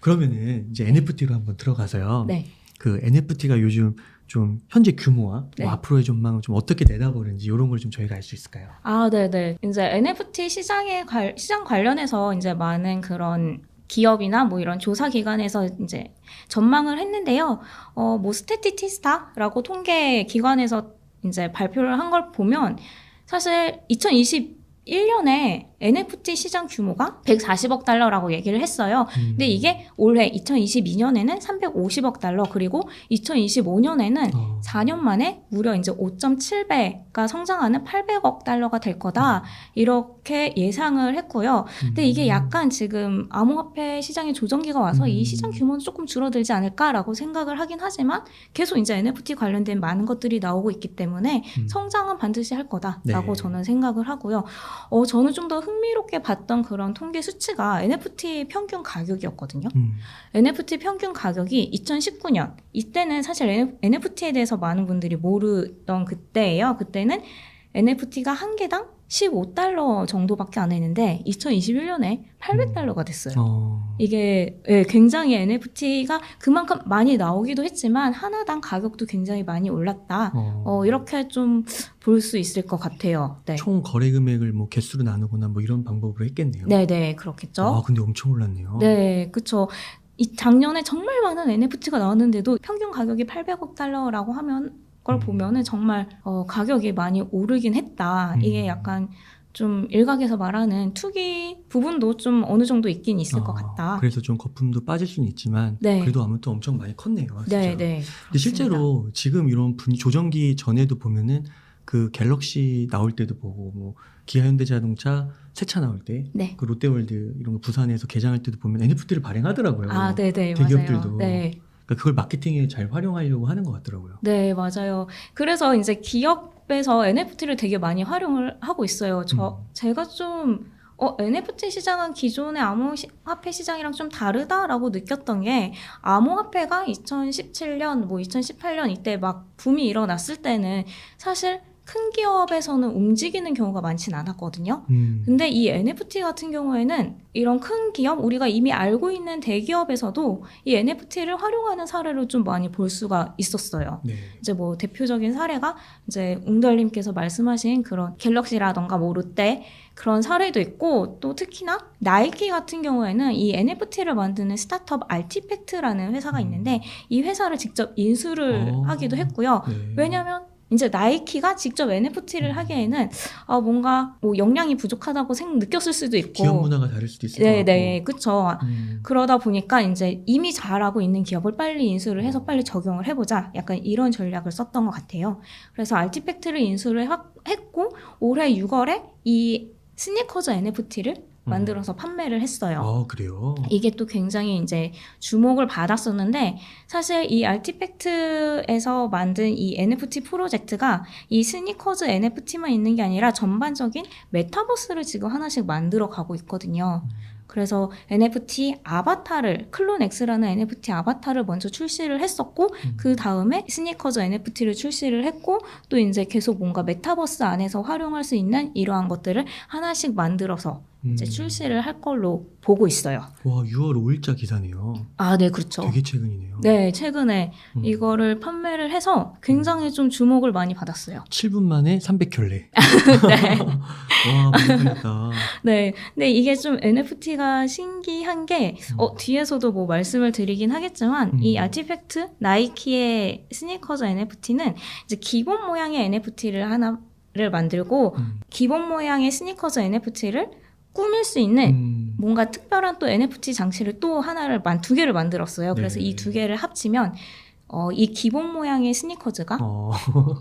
그러면은 이제 NFT로 한번 들어가서요. 네. 그 NFT가 요즘 좀 현재 규모와 네. 뭐 앞으로의 전망을 좀 어떻게 내다보는지 이런 걸 좀 저희가 알 수 있을까요? 네네. 이제 NFT 시장 관련해서 이제 많은 그런 기업이나 뭐 이런 조사 기관에서 이제 전망을 했는데요. 뭐 스태티스타라고 통계 기관에서 이제 발표를 한 걸 보면 사실 2021년에 NFT 시장 규모가 140억 달러라고 얘기를 했어요. 근데 이게 올해 2022년에는 350억 달러, 그리고 2025년에는 4년 만에 무려 이제 5.7배가 성장하는 800억 달러가 될 거다. 이렇게 예상을 했고요. 근데 이게 약간 지금 암호화폐 시장의 조정기가 와서 이 시장 규모는 조금 줄어들지 않을까라고 생각을 하긴 하지만 계속 이제 NFT 관련된 많은 것들이 나오고 있기 때문에 성장은 반드시 할 거다라고 네. 저는 생각을 하고요. 저는 좀 더 흥미롭게 봤던 그런 통계 수치가 NFT 평균 가격이었거든요. NFT 평균 가격이 2019년, 이때는 사실 NFT에 대해서 많은 분들이 모르던 그때예요. 그때는 NFT가 한 개당 15달러 정도밖에 안 했는데 2021년에 800달러가 됐어요. 이게 굉장히 NFT가 그만큼 많이 나오기도 했지만 하나당 가격도 굉장히 많이 올랐다. 이렇게 좀 볼 수 있을 것 같아요. 네. 총 거래 금액을 뭐 개수로 나누거나 뭐 이런 방법으로 했겠네요. 네네, 그렇겠죠. 근데 엄청 올랐네요. 네, 그쵸. 작년에 정말 많은 NFT가 나왔는데도 평균 가격이 800억 달러라고 하면 걸 보면은 정말 가격이 많이 오르긴 했다. 이게 약간 좀 일각에서 말하는 투기 부분도 좀 어느 정도 있긴 있을 것 같다. 그래서 좀 거품도 빠질 수는 있지만 네. 그래도 아무튼 엄청 많이 컸네요. 진짜. 네. 근데 실제로 지금 이런 조정기 전에도 보면은 그 갤럭시 나올 때도 보고 뭐 기아 현대자동차 새 차 나올 때 네. 그 롯데월드 이런 거 부산에서 개장할 때도 보면 NFT를 발행하더라고요. 네네, 대기업들도. 맞아요. 네. 그러니까 그걸 마케팅에 잘 활용하려고 하는 것 같더라고요. 네, 맞아요. 그래서 이제 기업에서 NFT를 되게 많이 활용을 하고 있어요. 제가 좀 NFT 시장은 기존의 암호화폐 시장이랑 좀 다르다라고 느꼈던 게, 암호화폐가 2017년, 뭐 2018년 이때 막 붐이 일어났을 때는 사실 큰 기업에서는 움직이는 경우가 많진 않았거든요. 근데 이 NFT 같은 경우에는 이런 큰 기업, 우리가 이미 알고 있는 대기업에서도 이 NFT를 활용하는 사례를 좀 많이 볼 수가 있었어요. 네. 이제 뭐 대표적인 사례가 이제 웅달님께서 말씀하신 그런 갤럭시라던가 뭐 롯데 그런 사례도 있고, 또 특히나 나이키 같은 경우에는 이 NFT를 만드는 스타트업 알티팩트라는 회사가 있는데 이 회사를 직접 인수를 하기도 했고요. 네. 왜냐면 이제 나이키가 직접 NFT를 하기에는 뭔가 뭐 역량이 부족하다고 느꼈을 수도 있고, 기업 문화가 다를 수도 있을 것 같고. 네, 그쵸. 그러다 보니까 이제 이미 잘하고 있는 기업을 빨리 인수를 해서 빨리 적용을 해보자, 약간 이런 전략을 썼던 것 같아요. 그래서 알티팩트를 인수를 했고 올해 6월에 이 스니커즈 NFT를 만들어서 판매를 했어요. 그래요? 이게 또 굉장히 이제 주목을 받았었는데, 사실 이 알티팩트에서 만든 이 NFT 프로젝트가 이 스니커즈 NFT만 있는 게 아니라 전반적인 메타버스를 지금 하나씩 만들어 가고 있거든요. 그래서 NFT 아바타를, 클론X라는 NFT 아바타를 먼저 출시를 했었고, 그 다음에 스니커즈 NFT를 출시를 했고, 또 이제 계속 뭔가 메타버스 안에서 활용할 수 있는 이러한 것들을 하나씩 만들어서 이제 출시를 할 걸로 보고 있어요. 와, 6월 5일자 기사네요. 네, 그렇죠. 되게 최근이네요. 네, 최근에 이거를 판매를 해서 굉장히 좀 주목을 많이 받았어요. 7분 만에 300켤레. 네. 와, 많이 팔렸다. 네, 근데 이게 좀 NFT가 신기한 게, 뒤에서도 뭐 말씀을 드리긴 하겠지만, 이 아티팩트, 나이키의 스니커즈 NFT는 이제 기본 모양의 NFT를 하나를 만들고, 기본 모양의 스니커즈 NFT를 꾸밀 수 있는 뭔가 특별한 또 NFT 장치를 또 두 개를 만들었어요. 그래서 네. 이 두 개를 합치면 이 기본 모양의 스니커즈가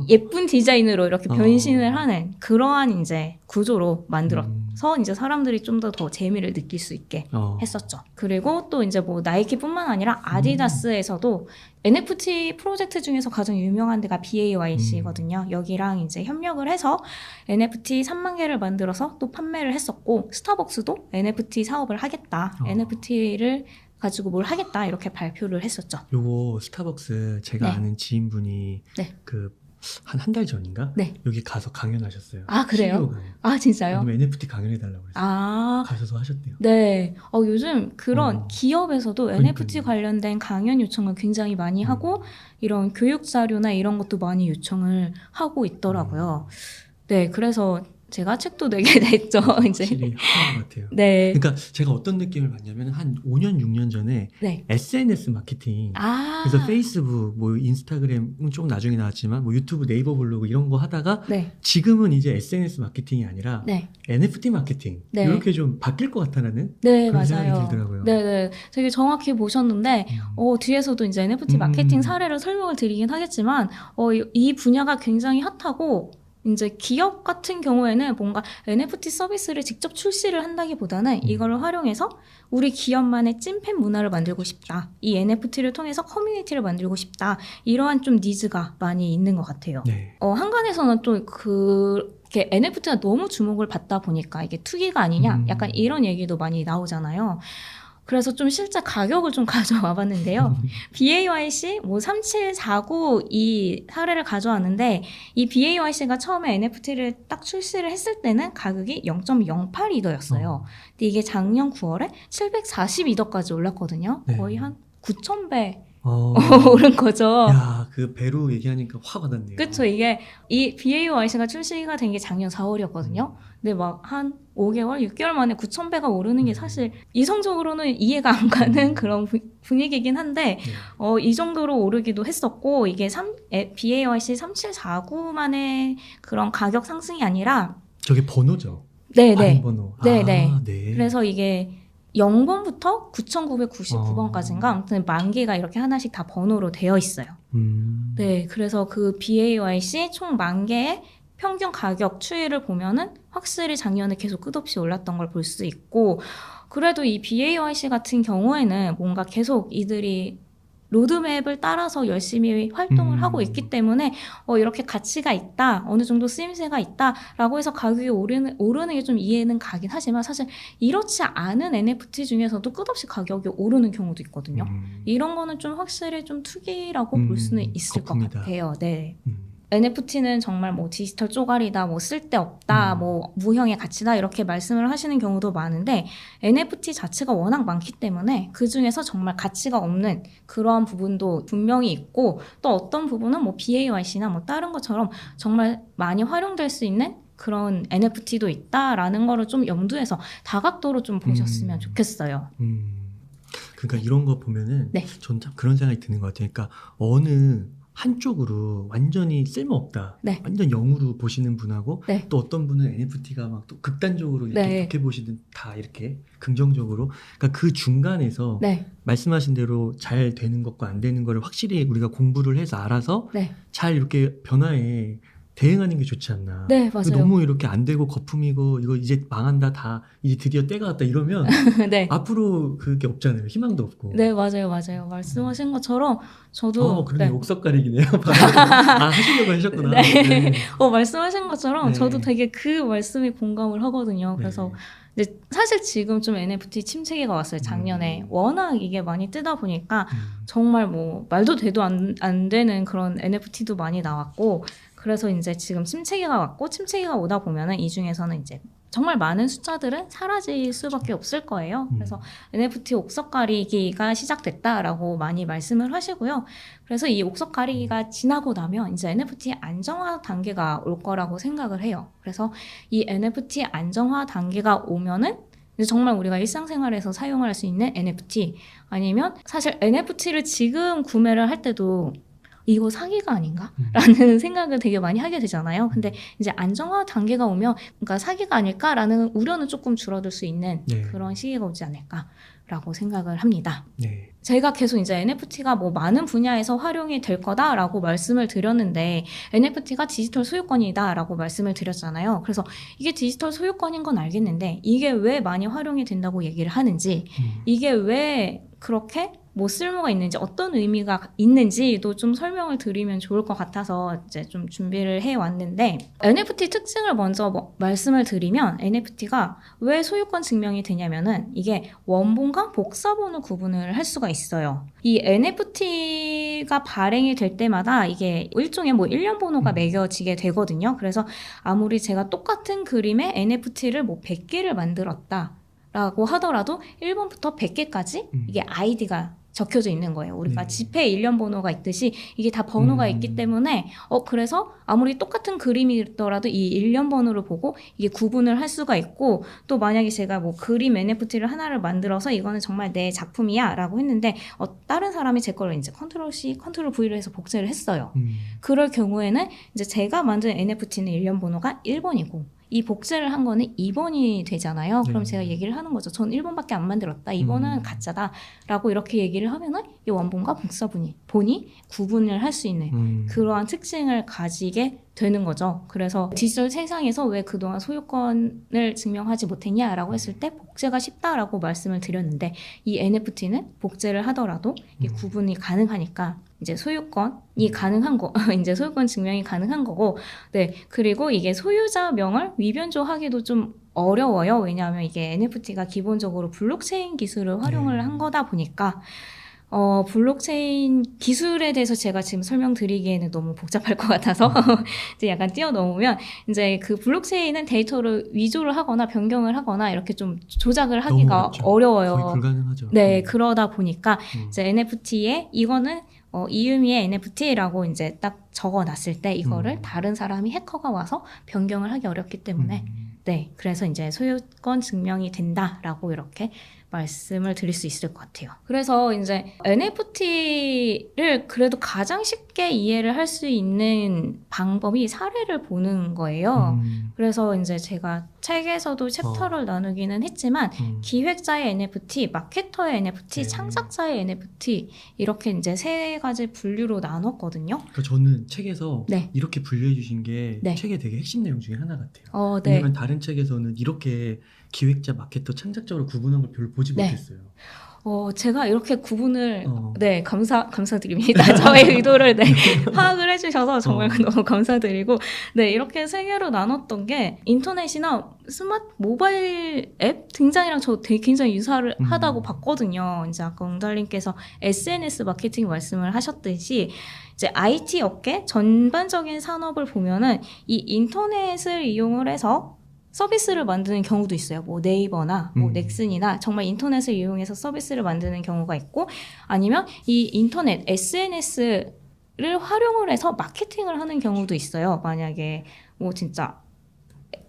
예쁜 디자인으로 이렇게 변신을 하는 그러한 이제 구조로 만들어서 이제 사람들이 좀 더 재미를 느낄 수 있게 했었죠. 그리고 또 이제 뭐 나이키뿐만 아니라 아디다스에서도 NFT 프로젝트 중에서 가장 유명한 데가 BAYC거든요. 여기랑 이제 협력을 해서 NFT 3만 개를 만들어서 또 판매를 했었고, 스타벅스도 NFT 사업을 하겠다. NFT를 가지고 뭘 하겠다, 이렇게 발표를 했었죠. 요거 스타벅스 제가 네. 아는 지인분이 네. 그 한 달 전인가? 네. 여기 가서 강연하셨어요. 아, 그래요? CEO 강연. 아, 진짜요? 아니면 NFT 강연해달라고 그랬어요. 아, 가셔서 하셨대요. 네. 요즘 그런 기업에서도 NFT 그러니까요. 관련된 강연 요청을 굉장히 많이 하고 이런 교육 자료나 이런 것도 많이 요청을 하고 있더라고요. 네, 그래서 제가 책도 내게 됐죠. 이제. 확실히 하는 것 같아요. 네. 그러니까 제가 어떤 느낌을 받냐면 한 5년, 6년 전에 네. SNS 마케팅 아. 그래서 페이스북, 뭐 인스타그램은 좀 나중에 나왔지만 뭐 유튜브, 네이버 블로그 이런 거 하다가 네. 지금은 이제 SNS 마케팅이 아니라 네. NFT 마케팅 네. 이렇게 좀 바뀔 것 같다는 네, 그런 생각이 맞아요. 들더라고요. 네. 되게 정확히 보셨는데, 뒤에서도 이제 NFT 마케팅 사례를 설명을 드리긴 하겠지만, 이 분야가 굉장히 핫하고, 이제 기업 같은 경우에는 뭔가 NFT 서비스를 직접 출시를 한다기보다는 이거를 활용해서 우리 기업만의 찐팬 문화를 만들고 싶다. 이 NFT를 통해서 커뮤니티를 만들고 싶다. 이러한 좀 니즈가 많이 있는 것 같아요. 네. 한간에서는 또 이렇게 NFT가 너무 주목을 받다 보니까 이게 투기가 아니냐? 약간 이런 얘기도 많이 나오잖아요. 그래서 좀 실제 가격을 좀 가져와 봤는데요. BAYC 3749 이 사례를 가져왔는데 이 BAYC가 처음에 NFT를 딱 출시를 했을 때는 가격이 0.08이더였어요. 근데 이게 작년 9월에 742더까지 올랐거든요. 네. 거의 한 9,000배 오른 오른 거죠. 야, 그 배로 얘기하니까 확 와닿네요. 그쵸. 이 BAYC가 출시가 된 게 작년 4월이었거든요. 근데 막 한 5개월, 6개월 만에 9,000배가 오르는 게 사실 이성적으로는 이해가 안 가는 그런 분위기긴 한데, 네. 이 정도로 오르기도 했었고, 이게 BAYC 3749만의 그런 가격 상승이 아니라, 저게 번호죠? 네네. 발행 번호. 네네. 아, 네. 그래서 이게 0번부터 9,999번까지인가 아무튼 만 개가 이렇게 하나씩 다 번호로 되어 있어요. 네, 그래서 그 BAYC 총 만 개의 평균 가격 추이를 보면은 확실히 작년에 계속 끝없이 올랐던 걸 볼 수 있고, 그래도 이 BAYC 같은 경우에는 뭔가 계속 이들이 로드맵을 따라서 열심히 활동을 하고 있기 때문에 이렇게 가치가 있다, 어느 정도 쓰임새가 있다라고 해서 가격이 오르는 게 좀 이해는 가긴 하지만 사실 이렇지 않은 NFT 중에서도 끝없이 가격이 오르는 경우도 있거든요. 이런 거는 좀 확실히 좀 투기라고 볼 수는 있을 거품이다. 것 같아요. 네. NFT는 정말 뭐 디지털 쪼가리다, 뭐 쓸데없다, 뭐 무형의 가치다 이렇게 말씀을 하시는 경우도 많은데 NFT 자체가 워낙 많기 때문에 그 중에서 정말 가치가 없는 그러한 부분도 분명히 있고 또 어떤 부분은 뭐 BAYC나 뭐 다른 것처럼 정말 많이 활용될 수 있는 그런 NFT도 있다라는 거를 좀 염두에서 다각도로 좀 보셨으면 좋겠어요. 그러니까 이런 거 보면은 네. 전 참 그런 생각이 드는 것 같아요. 그러니까 어느 한쪽으로 완전히 쓸모없다. 네. 완전 영으로 보시는 분하고 네. 또 어떤 분은 NFT가 막 또 극단적으로 이렇게 네. 좋게 보시는 다 이렇게 긍정적으로. 그러니까 그 중간에서 네. 말씀하신 대로 잘 되는 것과 안 되는 거를 확실히 우리가 공부를 해서 알아서 네. 잘 이렇게 변화에 대응하는 게 좋지 않나. 네, 맞아요. 너무 이렇게 안 되고 거품이고 이거 이제 망한다 다 이제 드디어 때가 왔다 이러면 네. 앞으로 그게 없잖아요. 희망도 없고. 네, 맞아요. 말씀하신 것처럼 저도 그러네. 네. 옥석 가리기네요. 하시려고 하셨구나. 네. 말씀하신 것처럼 네. 저도 되게 그 말씀에 공감을 하거든요. 그래서 이제 사실 지금 좀 NFT 침체기가 왔어요. 작년에 워낙 이게 많이 뜨다 보니까 정말 뭐 말도 돼도 안 되는 그런 NFT도 많이 나왔고, 그래서 이제 지금 침체기가 왔고 침체기가 오다 보면은 이 중에서는 이제 정말 많은 숫자들은 사라질 수밖에 없을 거예요. 그래서 NFT 옥석 가리기가 시작됐다라고 많이 말씀을 하시고요. 그래서 이 옥석 가리기가 지나고 나면 이제 NFT 안정화 단계가 올 거라고 생각을 해요. 그래서 이 NFT 안정화 단계가 오면은 이제 정말 우리가 일상생활에서 사용할 수 있는 NFT, 아니면 사실 NFT를 지금 구매를 할 때도 이거 사기가 아닌가? 라는 생각을 되게 많이 하게 되잖아요. 근데 이제 안정화 단계가 오면 그러니까 사기가 아닐까라는 우려는 조금 줄어들 수 있는 그런 시기가 오지 않을까라고 생각을 합니다. 네. 제가 계속 이제 NFT가 뭐 많은 분야에서 활용이 될 거다라고 말씀을 드렸는데 NFT가 디지털 소유권이다라고 말씀을 드렸잖아요. 그래서 이게 디지털 소유권인 건 알겠는데 이게 왜 많이 활용이 된다고 얘기를 하는지, 이게 왜 그렇게 뭐 쓸모가 있는지 어떤 의미가 있는지도 좀 설명을 드리면 좋을 것 같아서 이제 좀 준비를 해왔는데 NFT 특징을 먼저 말씀을 드리면 NFT가 왜 소유권 증명이 되냐면은 이게 원본과 복사본을 구분을 할 수가 있어요. 이 NFT가 발행이 될 때마다 이게 일종의 뭐 일련 번호가 매겨지게 되거든요. 그래서 아무리 제가 똑같은 그림의 NFT를 뭐 100개를 만들었다 라고 하더라도 1번부터 100개까지 이게 아이디가 적혀져 있는 거예요. 우리가 네. 지폐 일련 번호가 있듯이 이게 다 번호가 있기 때문에 그래서 아무리 똑같은 그림이더라도 이 일련 번호를 보고 이게 구분을 할 수가 있고 또 만약에 제가 뭐 그림 NFT를 하나를 만들어서 이거는 정말 내 작품이야 라고 했는데 다른 사람이 제 걸로 이제 컨트롤 C, 컨트롤 V를 해서 복제를 했어요. 그럴 경우에는 이제 제가 만든 NFT는 일련 번호가 1번이고 이 복제를 한 거는 2번이 되잖아요. 그럼 네. 제가 얘기를 하는 거죠. 전 1번밖에 안 만들었다. 2번은 가짜다. 라고 이렇게 얘기를 하면은 이 원본과 복사본이 구분을 할 수 있는 그러한 특징을 가지게 되는 거죠. 그래서 디지털 세상에서 왜 그동안 소유권을 증명하지 못했냐라고 했을 때 복제가 쉽다라고 말씀을 드렸는데 이 NFT는 복제를 하더라도 이게 구분이 가능하니까 이제 소유권이 가능한 거, 이제 소유권 증명이 가능한 거고, 네. 그리고 이게 소유자명을 위변조하기도 좀 어려워요. 왜냐하면 이게 NFT가 기본적으로 블록체인 기술을 활용을 한 거다 보니까, 블록체인 기술에 대해서 제가 지금 설명드리기에는 너무 복잡할 것 같아서 이제 약간 뛰어넘으면 이제 그 블록체인은 데이터를 위조를 하거나 변경을 하거나 이렇게 좀 조작을 하기가 어려워요. 거의 불가능하죠. 네, 그러다 보니까 이제 NFT에 이거는 이유미의 NFT라고 이제 딱 적어놨을 때 이거를 다른 사람이 해커가 와서 변경을 하기 어렵기 때문에 네, 그래서 이제 소유권 증명이 된다라고 이렇게 말씀을 드릴 수 있을 것 같아요. 그래서 이제 NFT를 그래도 가장 쉽게 이해를 할 수 있는 방법이 사례를 보는 거예요. 그래서 이제 제가 책에서도 챕터를 나누기는 했지만 기획자의 NFT, 마케터의 NFT, 창작자의 NFT 이렇게 이제 세 가지 분류로 나눴거든요. 그러니까 저는 책에서 네. 이렇게 분류해 주신 게 네. 책의 되게 핵심 내용 중에 하나 같아요. 네. 왜냐면 다른 책에서는 이렇게 기획자, 마케터, 창작자로 구분한 걸 별로 보지 네. 못했어요. 제가 이렇게 구분을 네, 감사드립니다. 저의 의도를 네, 파악을 해주셔서 정말 너무 감사드리고 네, 이렇게 세 개로 나눴던 게 인터넷이나 스마트 모바일 앱 등장이랑 저 되게 굉장히 유사하다고 봤거든요. 이제 아까 웅달님께서 SNS 마케팅 말씀을 하셨듯이 이제 IT 업계 전반적인 산업을 보면은 이 인터넷을 이용을 해서 서비스를 만드는 경우도 있어요. 뭐 네이버나 뭐 넥슨이나 정말 인터넷을 이용해서 서비스를 만드는 경우가 있고 아니면 이 인터넷 SNS를 활용을 해서 마케팅을 하는 경우도 있어요. 만약에 뭐 진짜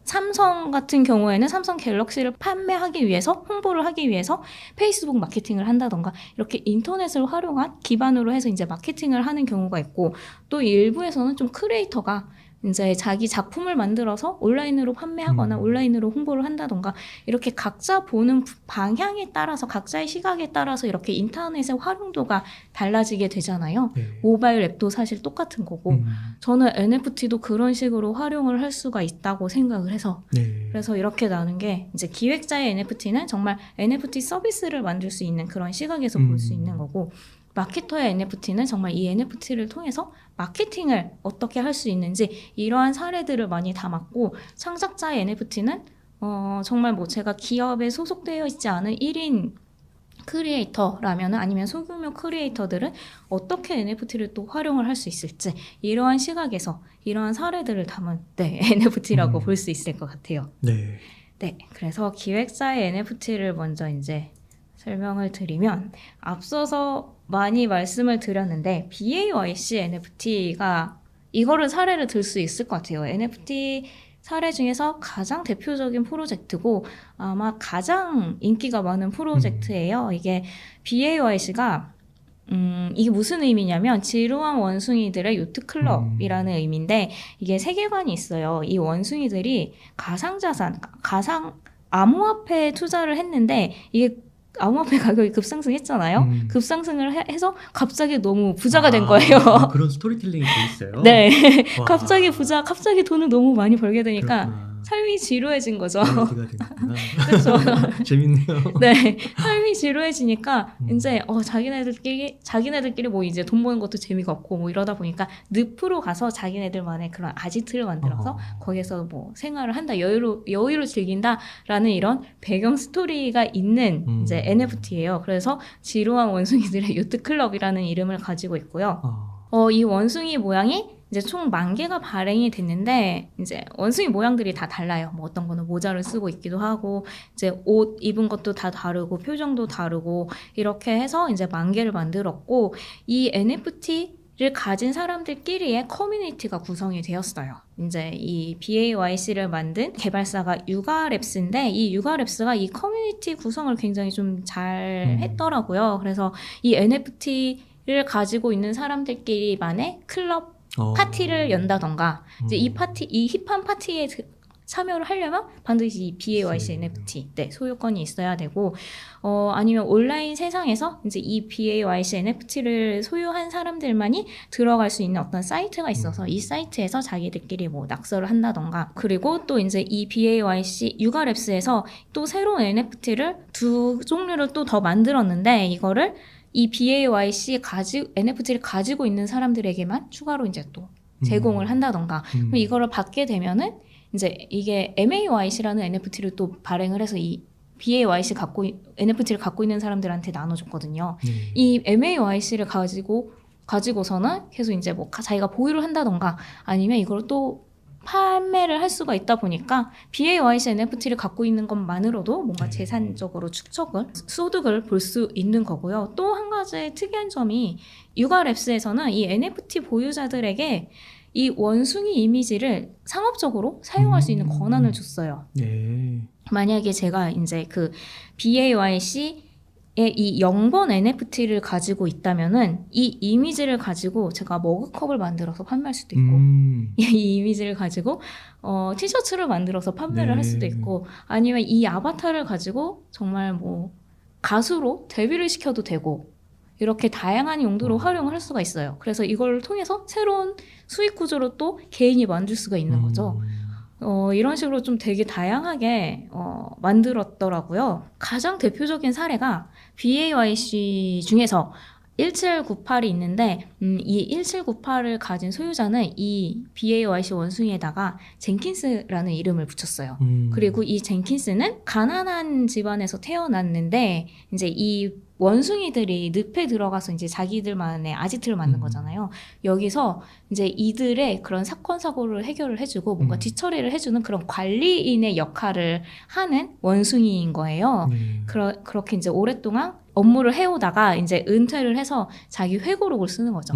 삼성 같은 경우에는 삼성 갤럭시를 판매하기 위해서 홍보를 하기 위해서 페이스북 마케팅을 한다던가 이렇게 인터넷을 활용한 기반으로 해서 이제 마케팅을 하는 경우가 있고 또 일부에서는 좀 크리에이터가 이제 자기 작품을 만들어서 온라인으로 판매하거나 온라인으로 홍보를 한다던가 이렇게 각자 보는 방향에 따라서 각자의 시각에 따라서 이렇게 인터넷의 활용도가 달라지게 되잖아요. 네. 모바일 앱도 사실 똑같은 거고 저는 NFT도 그런 식으로 활용을 할 수가 있다고 생각을 해서 네. 그래서 이렇게 나눈 게 이제 기획자의 NFT는 정말 NFT 서비스를 만들 수 있는 그런 시각에서 볼 수 있는 거고 마케터의 NFT는 정말 이 NFT를 통해서 마케팅을 어떻게 할 수 있는지 이러한 사례들을 많이 담았고 창작자의 NFT는 정말 뭐 제가 기업에 소속되어 있지 않은 1인 크리에이터라면 아니면 소규모 크리에이터들은 어떻게 NFT를 또 활용을 할 수 있을지 이러한 시각에서 이러한 사례들을 담은 네, NFT라고 볼 수 있을 것 같아요. 네. 네, 그래서 기획자의 NFT를 먼저 이제 설명을 드리면 앞서서 많이 말씀을 드렸는데 BAYC NFT가 이거를 사례를 들 수 있을 것 같아요. NFT 사례 중에서 가장 대표적인 프로젝트고 아마 가장 인기가 많은 프로젝트예요. 이게 BAYC가 이게 무슨 의미냐면 지루한 원숭이들의 요트 클럽이라는 의미인데 이게 세계관이 있어요. 이 원숭이들이 가상자산, 암호화폐에 투자를 했는데 이게 암호화폐 가격이 급상승했잖아요. 급상승을 해서 갑자기 너무 부자가 된 거예요. 그런 스토리텔링이 돼 있어요. 네. 와. 갑자기 돈을 너무 많이 벌게 되니까 그렇구나. 삶이 지루해진 거죠. NFT가 되는구나. 그렇죠. 재밌네요. 네, 삶이 지루해지니까 음. 이제 자기네들끼리 뭐 이제 돈 버는 것도 재미가 없고 뭐 이러다 보니까 늪으로 가서 자기네들만의 그런 아지트를 만들어서 거기서 뭐 생활을 한다, 여유로 즐긴다라는 이런 배경 스토리가 있는 이제 NFT예요. 그래서 지루한 원숭이들의 요트 클럽이라는 이름을 가지고 있고요. 이 원숭이 모양이 이제 총 10,000개가 발행이 됐는데 이제 원숭이 모양들이 다 달라요. 뭐 어떤 거는 모자를 쓰고 있기도 하고 이제 옷 입은 것도 다 다르고 표정도 다르고 이렇게 해서 이제 10,000개를 만들었고 이 NFT를 가진 사람들끼리의 커뮤니티가 구성이 되었어요. 이제 이 BAYC를 만든 개발사가 유가랩스인데 이 유가랩스가 이 커뮤니티 구성을 굉장히 좀 잘 했더라고요. 그래서 이 NFT를 가지고 있는 사람들끼리만의 클럽 파티를 연다던가 이제 이 힙한 파티에 참여를 하려면 반드시 이 BAYC NFT 소유권이 있어야 되고 아니면 온라인 세상에서 이제 이 BAYC NFT를 소유한 사람들만이 들어갈 수 있는 어떤 사이트가 있어서 이 사이트에서 자기들끼리 뭐 낙서를 한다던가 그리고 또 이제 이 BAYC 유가랩스에서 또 새로운 NFT를 2종류를 또 더 만들었는데 이거를 이 BAYC NFT를 가지고 있는 사람들에게만 추가로 이제 또 제공을 한다던가 그럼 이거를 받게 되면은 이제 이게 MAYC라는 NFT를 또 발행을 해서 이 BAYC NFT를 갖고 있는 사람들한테 나눠줬거든요. 이 MAYC를 가지고서는 계속 이제 뭐 자기가 보유를 한다던가 아니면 이걸 또 판매를 할 수가 있다 보니까 BAYC NFT를 갖고 있는 것만으로도 뭔가 재산적으로 소득을 볼 수 있는 거고요. 또 한 가지 특이한 점이 유가랩스에서는 이 NFT 보유자들에게 이 원숭이 이미지를 상업적으로 사용할 수 있는 권한을 줬어요. 만약에 제가 이제 그 BAYC 이 0번 NFT를 가지고 있다면은 이 이미지를 가지고 제가 머그컵을 만들어서 판매할 수도 있고 이 이미지를 가지고 티셔츠를 만들어서 판매를 할 수도 있고 아니면 이 아바타를 가지고 정말 뭐 가수로 데뷔를 시켜도 되고 이렇게 다양한 용도로 활용을 할 수가 있어요. 그래서 이걸 통해서 새로운 수익 구조로 또 개인이 만들 수가 있는 거죠. 이런 식으로 좀 되게 다양하게 만들었더라고요. 가장 대표적인 사례가 BAYC 중에서 1798이 있는데 이 1798을 가진 소유자는 이 BAYC 원숭이에다가 젠킨스라는 이름을 붙였어요. 그리고 이 젠킨스는 가난한 집안에서 태어났는데 이제 이 원숭이들이 늪에 들어가서 이제 자기들만의 아지트를 만든 거잖아요. 여기서 이제 이들의 그런 사건 사고를 해결을 해주고 뭔가 뒤처리를 해주는 그런 관리인의 역할을 하는 원숭이인 거예요. 그렇게 이제 오랫동안 업무를 해오다가 이제 은퇴를 해서 자기 회고록을 쓰는 거죠.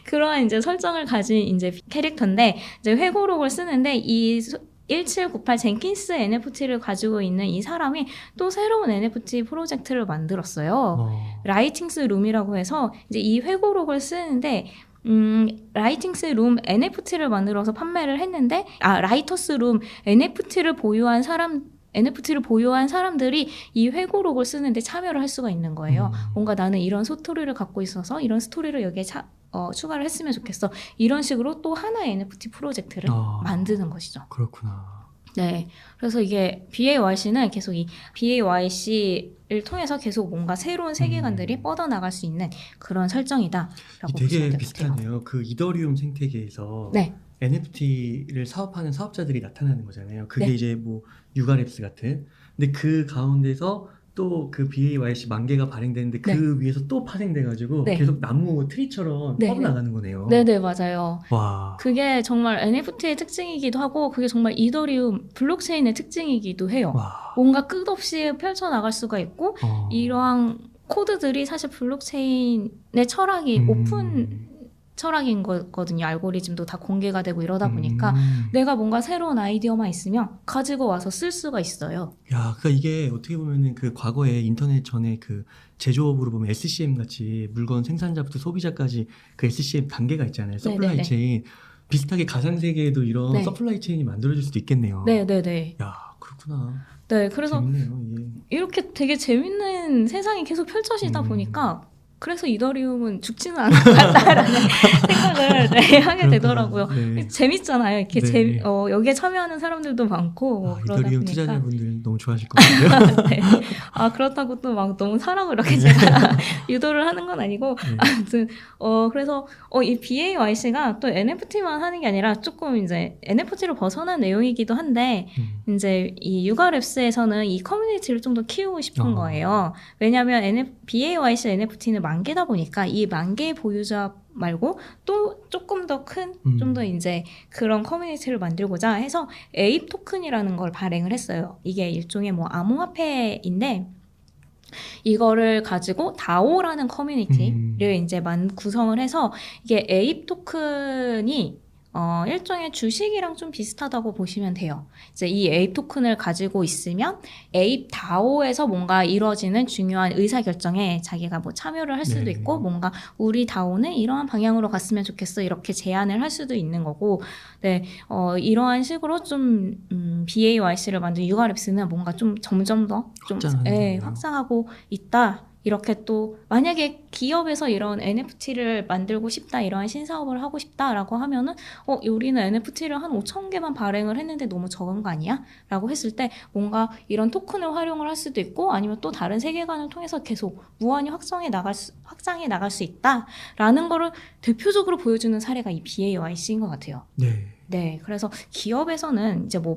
그런 이제 설정을 가진 이제 캐릭터인데 이제 회고록을 쓰는데 이 1798 젠킨스 NFT를 가지고 있는 이 사람이 또 새로운 NFT 프로젝트를 만들었어요. 라이팅스 룸이라고 해서 이제 이 회고록을 쓰는데 라이팅스 룸 NFT를 만들어서 판매를 했는데 라이터스 룸 NFT를 보유한 사람들이 이 회고록을 쓰는데 참여를 할 수가 있는 거예요. 뭔가 나는 이런 스토리를 갖고 있어서 이런 스토리를 여기에 추가를 했으면 좋겠어. 이런 식으로 또 하나의 NFT 프로젝트를 만드는 것이죠. 그렇구나. 네. 그래서 이게 BAYC는 계속 이 BAYC를 통해서 계속 뭔가 새로운 세계관들이 뻗어나갈 수 있는 그런 설정이다. 되게 비슷하네요. 그 이더리움 생태계에서 NFT를 사업하는 사업자들이 나타나는 거잖아요. 그게 이제 뭐 유가랩스 같은. 근데 그 가운데서 또 그 BAYC 10,000개가 발행되는데 그 위에서 또 파생돼가지고 계속 나무 트리처럼 뻗어나가는 거네요. 네네, 맞아요. 와. 그게 정말 NFT의 특징이기도 하고 그게 정말 이더리움 블록체인의 특징이기도 해요. 뭔가 끝없이 펼쳐나갈 수가 있고 이러한 코드들이 사실 블록체인의 철학이 오픈 철학인 거거든요. 알고리즘도 다 공개가 되고 이러다 보니까 내가 뭔가 새로운 아이디어만 있으면 가지고 와서 쓸 수가 있어요. 야, 그러니까 이게 어떻게 보면은 그 과거에 인터넷 전에 그 제조업으로 보면 SCM 같이 물건 생산자부터 소비자까지 그 SCM 단계가 있잖아요. 서플라이 체인. 비슷하게 가상 세계에도 이런 서플라이 체인이 만들어질 수도 있겠네요. 네네네. 야, 그렇구나. 네, 그래서 재밌네요, 예. 이렇게 되게 재밌는 세상이 계속 펼쳐지다 보니까 그래서 이더리움은 죽지는 않을 것 같다라는 생각을 네, 하게 되더라고요. 네. 재밌잖아요. 이렇게 네. 여기에 참여하는 사람들도 많고 뭐 그러다 이더리움 보니까 투자자분들 너무 좋아하실 것 같아요. 네. 그렇다고 또 막 너무 사라고 이렇게 제가 유도를 하는 건 아니고 아무튼 그래서 이 BAYC가 또 NFT만 하는 게 아니라 조금 이제 NFT로 벗어난 내용이기도 한데 이제 이 유가랩스에서는 이 커뮤니티를 좀 더 키우고 싶은 거예요. 왜냐하면 BAYC NFT는 만 개다 보니까 이 만 개의 보유자 말고 또 조금 더 큰, 좀 더 이제 그런 커뮤니티를 만들고자 해서 에입 토큰이라는 걸 발행을 했어요. 이게 일종의 뭐 암호화폐인데 이거를 가지고 다오라는 커뮤니티를 이제 구성을 해서 이게 에입 토큰이 일종의 주식이랑 좀 비슷하다고 보시면 돼요. 이제 이 에입 토큰을 가지고 있으면 에입 다오에서 뭔가 이루어지는 중요한 의사결정에 자기가 뭐 참여를 할 수도 있고 뭔가 우리 다오는 이러한 방향으로 갔으면 좋겠어 이렇게 제안을 할 수도 있는 거고 네, 이러한 식으로 좀 BAYC를 만든 유가랩스는 뭔가 좀 점점 더 좀 확장하고 있다. 이렇게 또 만약에 기업에서 이런 NFT를 만들고 싶다 이러한 신사업을 하고 싶다라고 하면은 우리는 NFT를 한 5,000개만 발행을 했는데 너무 적은 거 아니야? 라고 했을 때 뭔가 이런 토큰을 활용을 할 수도 있고 아니면 또 다른 세계관을 통해서 계속 무한히 확장해 나갈 수 있다라는 거를 대표적으로 보여주는 사례가 이 BAYC인 것 같아요. 네, 그래서 기업에서는 이제 뭐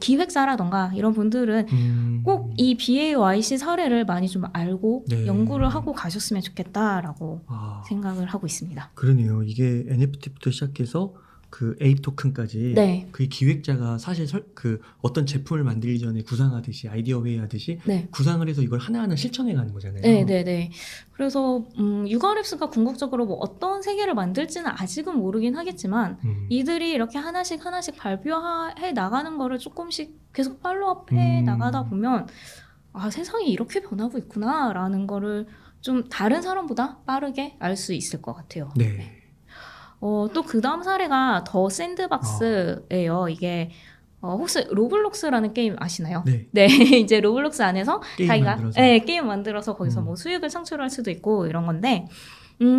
기획사라던가 이런 분들은 꼭 이 BAYC 사례를 많이 좀 알고 연구를 하고 가셨으면 좋겠다라고 생각을 하고 있습니다. 그러네요. 이게 NFT부터 시작해서 그 에입 토큰까지 그 기획자가 사실 그 어떤 제품을 만들기 전에 구상하듯이 아이디어 회의하듯이 구상을 해서 이걸 하나하나 실천해 가는 거잖아요. 네. 그래서 유가랩스가 궁극적으로 뭐 어떤 세계를 만들지는 아직은 모르긴 하겠지만 이들이 이렇게 하나씩 발표해 나가는 거를 조금씩 계속 팔로우업해 나가다 보면 세상이 이렇게 변하고 있구나라는 거를 좀 다른 사람보다 빠르게 알 수 있을 것 같아요. 또 그 다음 사례가 더 샌드박스예요. 이게 혹시 로블록스라는 게임 아시나요? 네. 이제 로블록스 안에서 자기가 게임 만들어서 거기서 뭐 수익을 창출할 수도 있고 이런 건데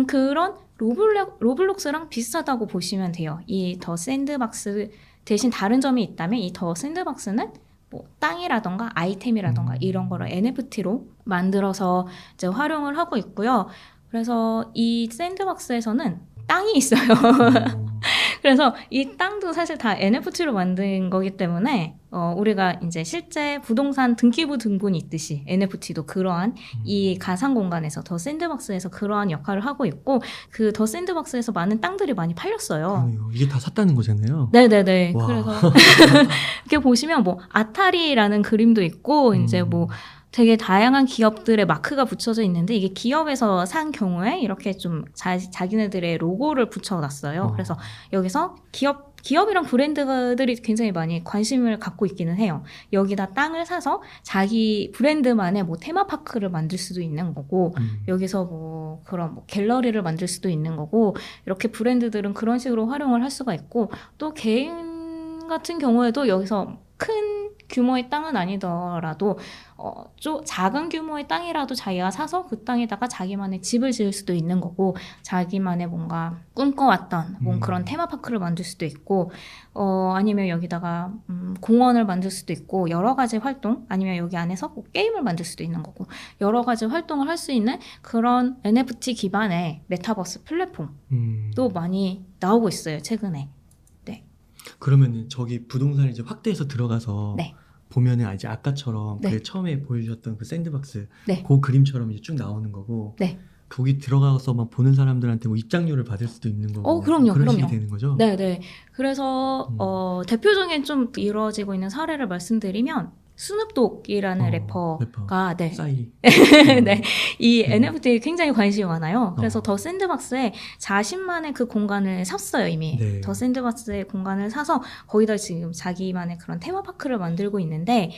그런 로블록스랑 비슷하다고 보시면 돼요. 이 더 샌드박스 대신 다른 점이 있다면 이 더 샌드박스는 뭐 땅이라던가 아이템이라던가 이런 거를 NFT로 만들어서 이제 활용을 하고 있고요. 그래서 이 샌드박스에서는 땅이 있어요. 그래서 이 땅도 사실 다 NFT로 만든 거기 때문에 우리가 이제 실제 부동산 등기부 등본이 있듯이 NFT도 그러한 이 가상 공간에서 더 샌드박스에서 그러한 역할을 하고 있고 그 더 샌드박스에서 많은 땅들이 많이 팔렸어요. 그러네요. 이게 다 샀다는 거잖아요. 네네네. 그래서 이렇게 보시면 뭐 아타리라는 그림도 있고 이제 뭐 되게 다양한 기업들의 마크가 붙여져 있는데 이게 기업에서 산 경우에 이렇게 좀 자기네들의 로고를 붙여놨어요. 그래서 여기서 기업이랑 브랜드들이 굉장히 많이 관심을 갖고 있기는 해요. 여기다 땅을 사서 자기 브랜드만의 뭐 테마파크를 만들 수도 있는 거고 여기서 뭐 그런 뭐 갤러리를 만들 수도 있는 거고 이렇게 브랜드들은 그런 식으로 활용을 할 수가 있고 또 개인 같은 경우에도 여기서 큰 규모의 땅은 아니더라도 작은 규모의 땅이라도 자기가 사서 그 땅에다가 자기만의 집을 지을 수도 있는 거고 자기만의 뭔가 꿈꿔왔던 뭐 그런 테마파크를 만들 수도 있고 아니면 여기다가 공원을 만들 수도 있고 여러 가지 활동 아니면 여기 안에서 게임을 만들 수도 있는 거고 여러 가지 활동을 할 수 있는 그런 NFT 기반의 메타버스 플랫폼도 많이 나오고 있어요 최근에. 그러면은 저기 부동산을 이제 확대해서 들어가서 보면은 이제 아까처럼 그 처음에 보여주셨던 그 샌드박스 그 그림처럼 이제 쭉 나오는 거고 거기 들어가서만 보는 사람들한테 뭐 입장료를 받을 수도 있는 거고 그럼요. 그런 식이 되는 거죠? 네. 그래서 대표적인 좀 이루어지고 있는 사례를 말씀드리면 스눕독이라는 래퍼가 싸이 이 NFT에 굉장히 관심이 많아요. 그래서 더 샌드박스에 자신만의 그 공간을 샀어요 이미. 더 샌드박스의 공간을 사서 거기다 지금 자기만의 그런 테마파크를 만들고 있는데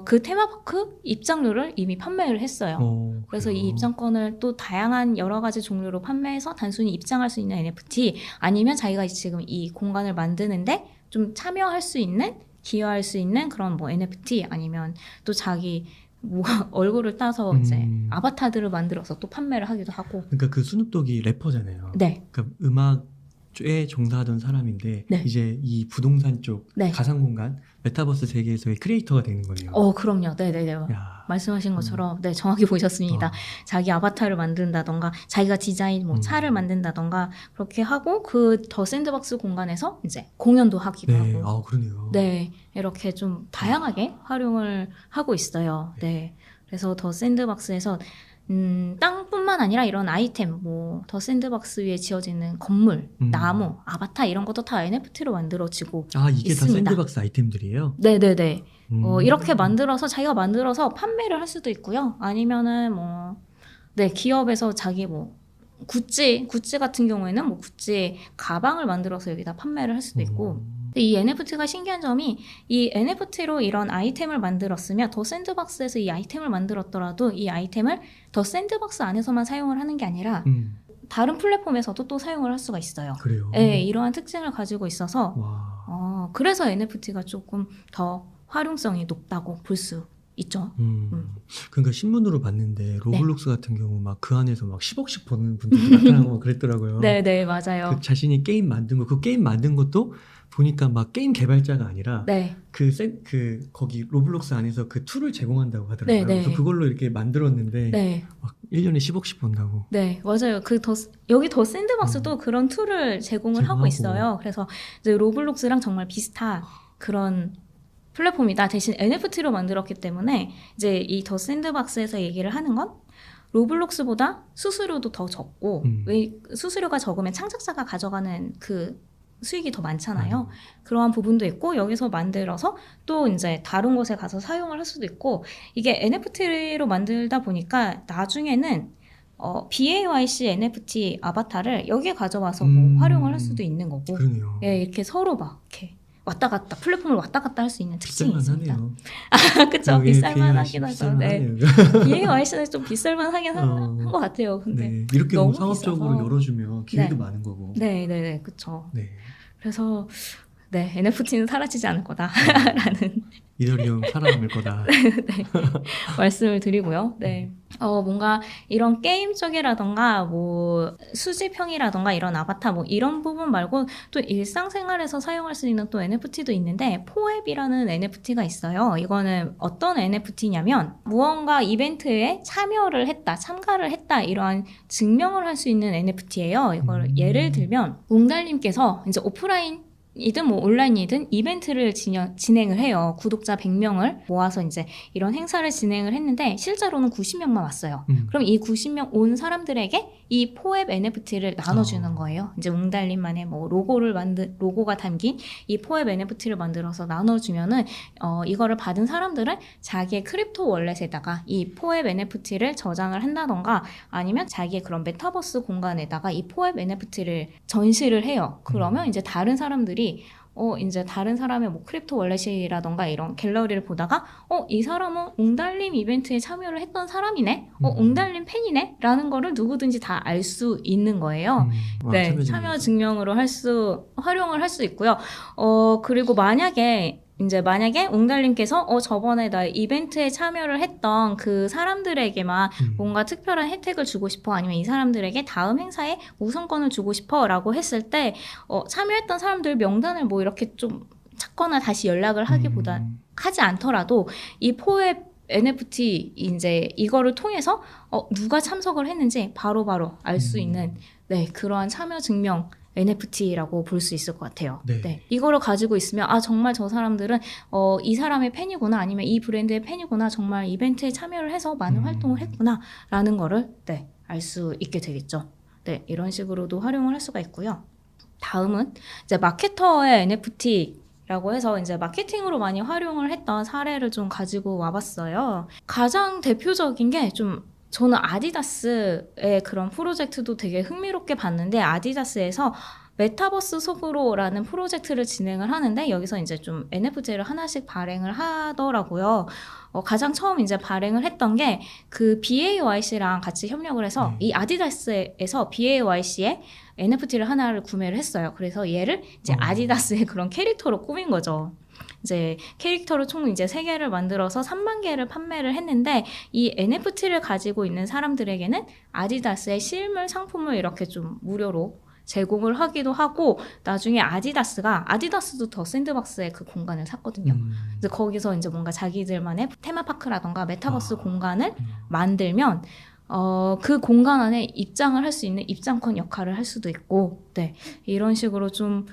그 테마파크 입장료를 이미 판매를 했어요. 그래서 이 입장권을 또 다양한 여러 가지 종류로 판매해서 단순히 입장할 수 있는 NFT 아니면 자기가 지금 이 공간을 만드는데 좀 참여할 수 있는 기여할 수 있는 그런 뭐 NFT 아니면 또 자기 뭐 얼굴을 따서 이제 아바타들을 만들어서 또 판매를 하기도 하고. 그러니까 그 스눕독이 래퍼잖아요. 네. 그러니까 음악에 종사하던 사람인데 네. 이제 이 부동산 쪽 네. 가상공간 메타버스 세계에서의 크리에이터가 되는 거네요. 그럼요. 네네네. 야. 말씀하신 것처럼 네, 정확히 보셨습니다. 자기 아바타를 만든다던가 자기가 디자인 뭐 차를 만든다던가 그렇게 하고 그 더 샌드박스 공간에서 이제 공연도 하기도 네. 하고. 그러네요. 네. 이렇게 좀 다양하게 활용을 하고 있어요. 네. 그래서 더 샌드박스에서 땅뿐만 아니라 이런 아이템, 뭐 더 샌드박스 위에 지어지는 건물, 나무, 아바타 이런 것도 다 NFT로 만들어지고 이게 있습니다. 다 샌드박스 아이템들이에요? 네네네. 이렇게 만들어서 자기가 만들어서 판매를 할 수도 있고요. 아니면은 기업에서 자기 구찌 같은 경우에는 구찌 가방을 만들어서 여기다 판매를 할 수도 있고. 근데 이 NFT가 신기한 점이 이 NFT로 이런 아이템을 만들었으면 더 샌드박스에서 이 아이템을 만들었더라도 이 아이템을 더 샌드박스 안에서만 사용을 하는 게 아니라 다른 플랫폼에서도 또 사용을 할 수가 있어요. 그래요? 네, 이러한 특징을 가지고 있어서 그래서 NFT가 조금 더 활용성이 높다고 볼 수 있죠. 그러니까 신문으로 봤는데 로블록스 같은 경우 막 그 안에서 막 10억씩 버는 분들도 나타나고 그랬더라고요. 네, 맞아요. 그 자신이 게임 만든 거, 그 게임 만든 것도 보니까 막 게임 개발자가 아니라 거기 로블록스 안에서 그 툴을 제공한다고 하더라고요. 그래서 그걸로 이렇게 만들었는데 막 1년에 10억씩 번다고. 네, 맞아요. 여기 더 샌드박스도 그런 툴을 제공을 하고 있어요. 그래서 이제 로블록스랑 정말 비슷한 그런 플랫폼이다. 대신 NFT로 만들었기 때문에 이제 이 더 샌드박스에서 얘기를 하는 건 로블록스보다 수수료도 더 적고 왜 수수료가 적으면 창작자가 가져가는 그 수익이 더 많잖아요. 그러한 부분도 있고 여기서 만들어서 또 이제 다른 곳에 가서 사용을 할 수도 있고 이게 NFT로 만들다 보니까 나중에는 BAYC NFT 아바타를 여기에 가져와서 활용을 할 수도 있는 거고. 그러네요. 예, 이렇게 서로 막 이렇게 왔다 갔다 플랫폼을 왔다 갔다 할 수 있는 특징이 있습니다. 그쵸, 비쌀만 하긴 하죠. 네. BAYC는 좀 비쌀만 하긴 한 것 같아요. 근데 이렇게 너무 상업적으로 비싸서. 열어주면 기회도 많은 거고. 네, 그렇죠. 네. 그래서 NFT는 사라지지 않을 거다라는 이더리움 살아남을 거다. 네, 말씀을 드리고요. 네. 뭔가 이런 게임 쪽이라던가 수집형이라던가 이런 아바타 이런 부분 말고 또 일상생활에서 사용할 수 있는 또 NFT도 있는데 포앱이라는 NFT가 있어요. 이거는 어떤 NFT냐면 무언가 이벤트에 참가를 했다 이러한 증명을 할 수 있는 NFT예요. 이걸 예를 들면 웅달님께서 이제 오프라인이든 온라인이든 이벤트를 진행을 해요. 구독자 100명을 모아서 이제 이런 행사를 진행을 했는데 실제로는 90명만 왔어요. 그럼 이 90명 온 사람들에게 이 포앱 NFT를 나눠주는 거예요. 이제 웅달님만의 로고가 담긴 이 포앱 NFT를 만들어서 나눠주면은 이거를 받은 사람들은 자기의 크립토 월렛에다가 이 포앱 NFT를 저장을 한다던가 아니면 자기의 그런 메타버스 공간에다가 이 포앱 NFT를 전시를 해요. 그러면 이제 다른 사람들이 이제 다른 사람의 크립토 월렛이라던가 이런 갤러리를 보다가 이 사람은 웅달림 이벤트에 참여를 했던 사람이네? 웅달림 팬이네? 라는 거를 누구든지 다 알 수 있는 거예요. 네, 참여 증명으로 활용을 할 수 있고요. 그리고 만약에 웅달님께서 저번에 나 이벤트에 참여를 했던 그 사람들에게만 뭔가 특별한 혜택을 주고 싶어 아니면 이 사람들에게 다음 행사에 우선권을 주고 싶어 라고 했을 때 참여했던 사람들 명단을 이렇게 좀 찾거나 다시 연락을 하지 않더라도 이 포앱 NFT 이제 이거를 통해서 누가 참석을 했는지 바로바로 알 수 있는 그러한 참여 증명 NFT라고 볼 수 있을 것 같아요. 네. 이거를 가지고 있으면 정말 저 사람들은 이 사람의 팬이구나 아니면 이 브랜드의 팬이구나 정말 이벤트에 참여를 해서 많은 활동을 했구나 라는 거를 알 수 있게 되겠죠. 네, 이런 식으로도 활용을 할 수가 있고요. 다음은 이제 마케터의 NFT라고 해서 이제 마케팅으로 많이 활용을 했던 사례를 좀 가지고 와봤어요. 가장 대표적인 게 저는 아디다스의 그런 프로젝트도 되게 흥미롭게 봤는데 아디다스에서 메타버스 속으로라는 프로젝트를 진행을 하는데 여기서 이제 좀 NFT를 하나씩 발행을 하더라고요. 가장 처음 이제 발행을 했던 게 그 BAYC랑 같이 협력을 해서 이 아디다스에서 BAYC의 NFT를 하나를 구매를 했어요. 그래서 얘를 이제 아디다스의 그런 캐릭터로 꾸민 거죠. 이제 캐릭터를 총 이제 3개를 만들어서 3만 개를 판매를 했는데 이 NFT를 가지고 있는 사람들에게는 아디다스의 실물 상품을 이렇게 좀 무료로 제공을 하기도 하고 나중에 아디다스도 더 샌드박스의 그 공간을 샀거든요. 그래서 거기서 이제 뭔가 자기들만의 테마파크라던가 메타버스 공간을 만들면 그 공간 안에 입장을 할 수 있는 입장권 역할을 할 수도 있고, 네. 이런 식으로 좀,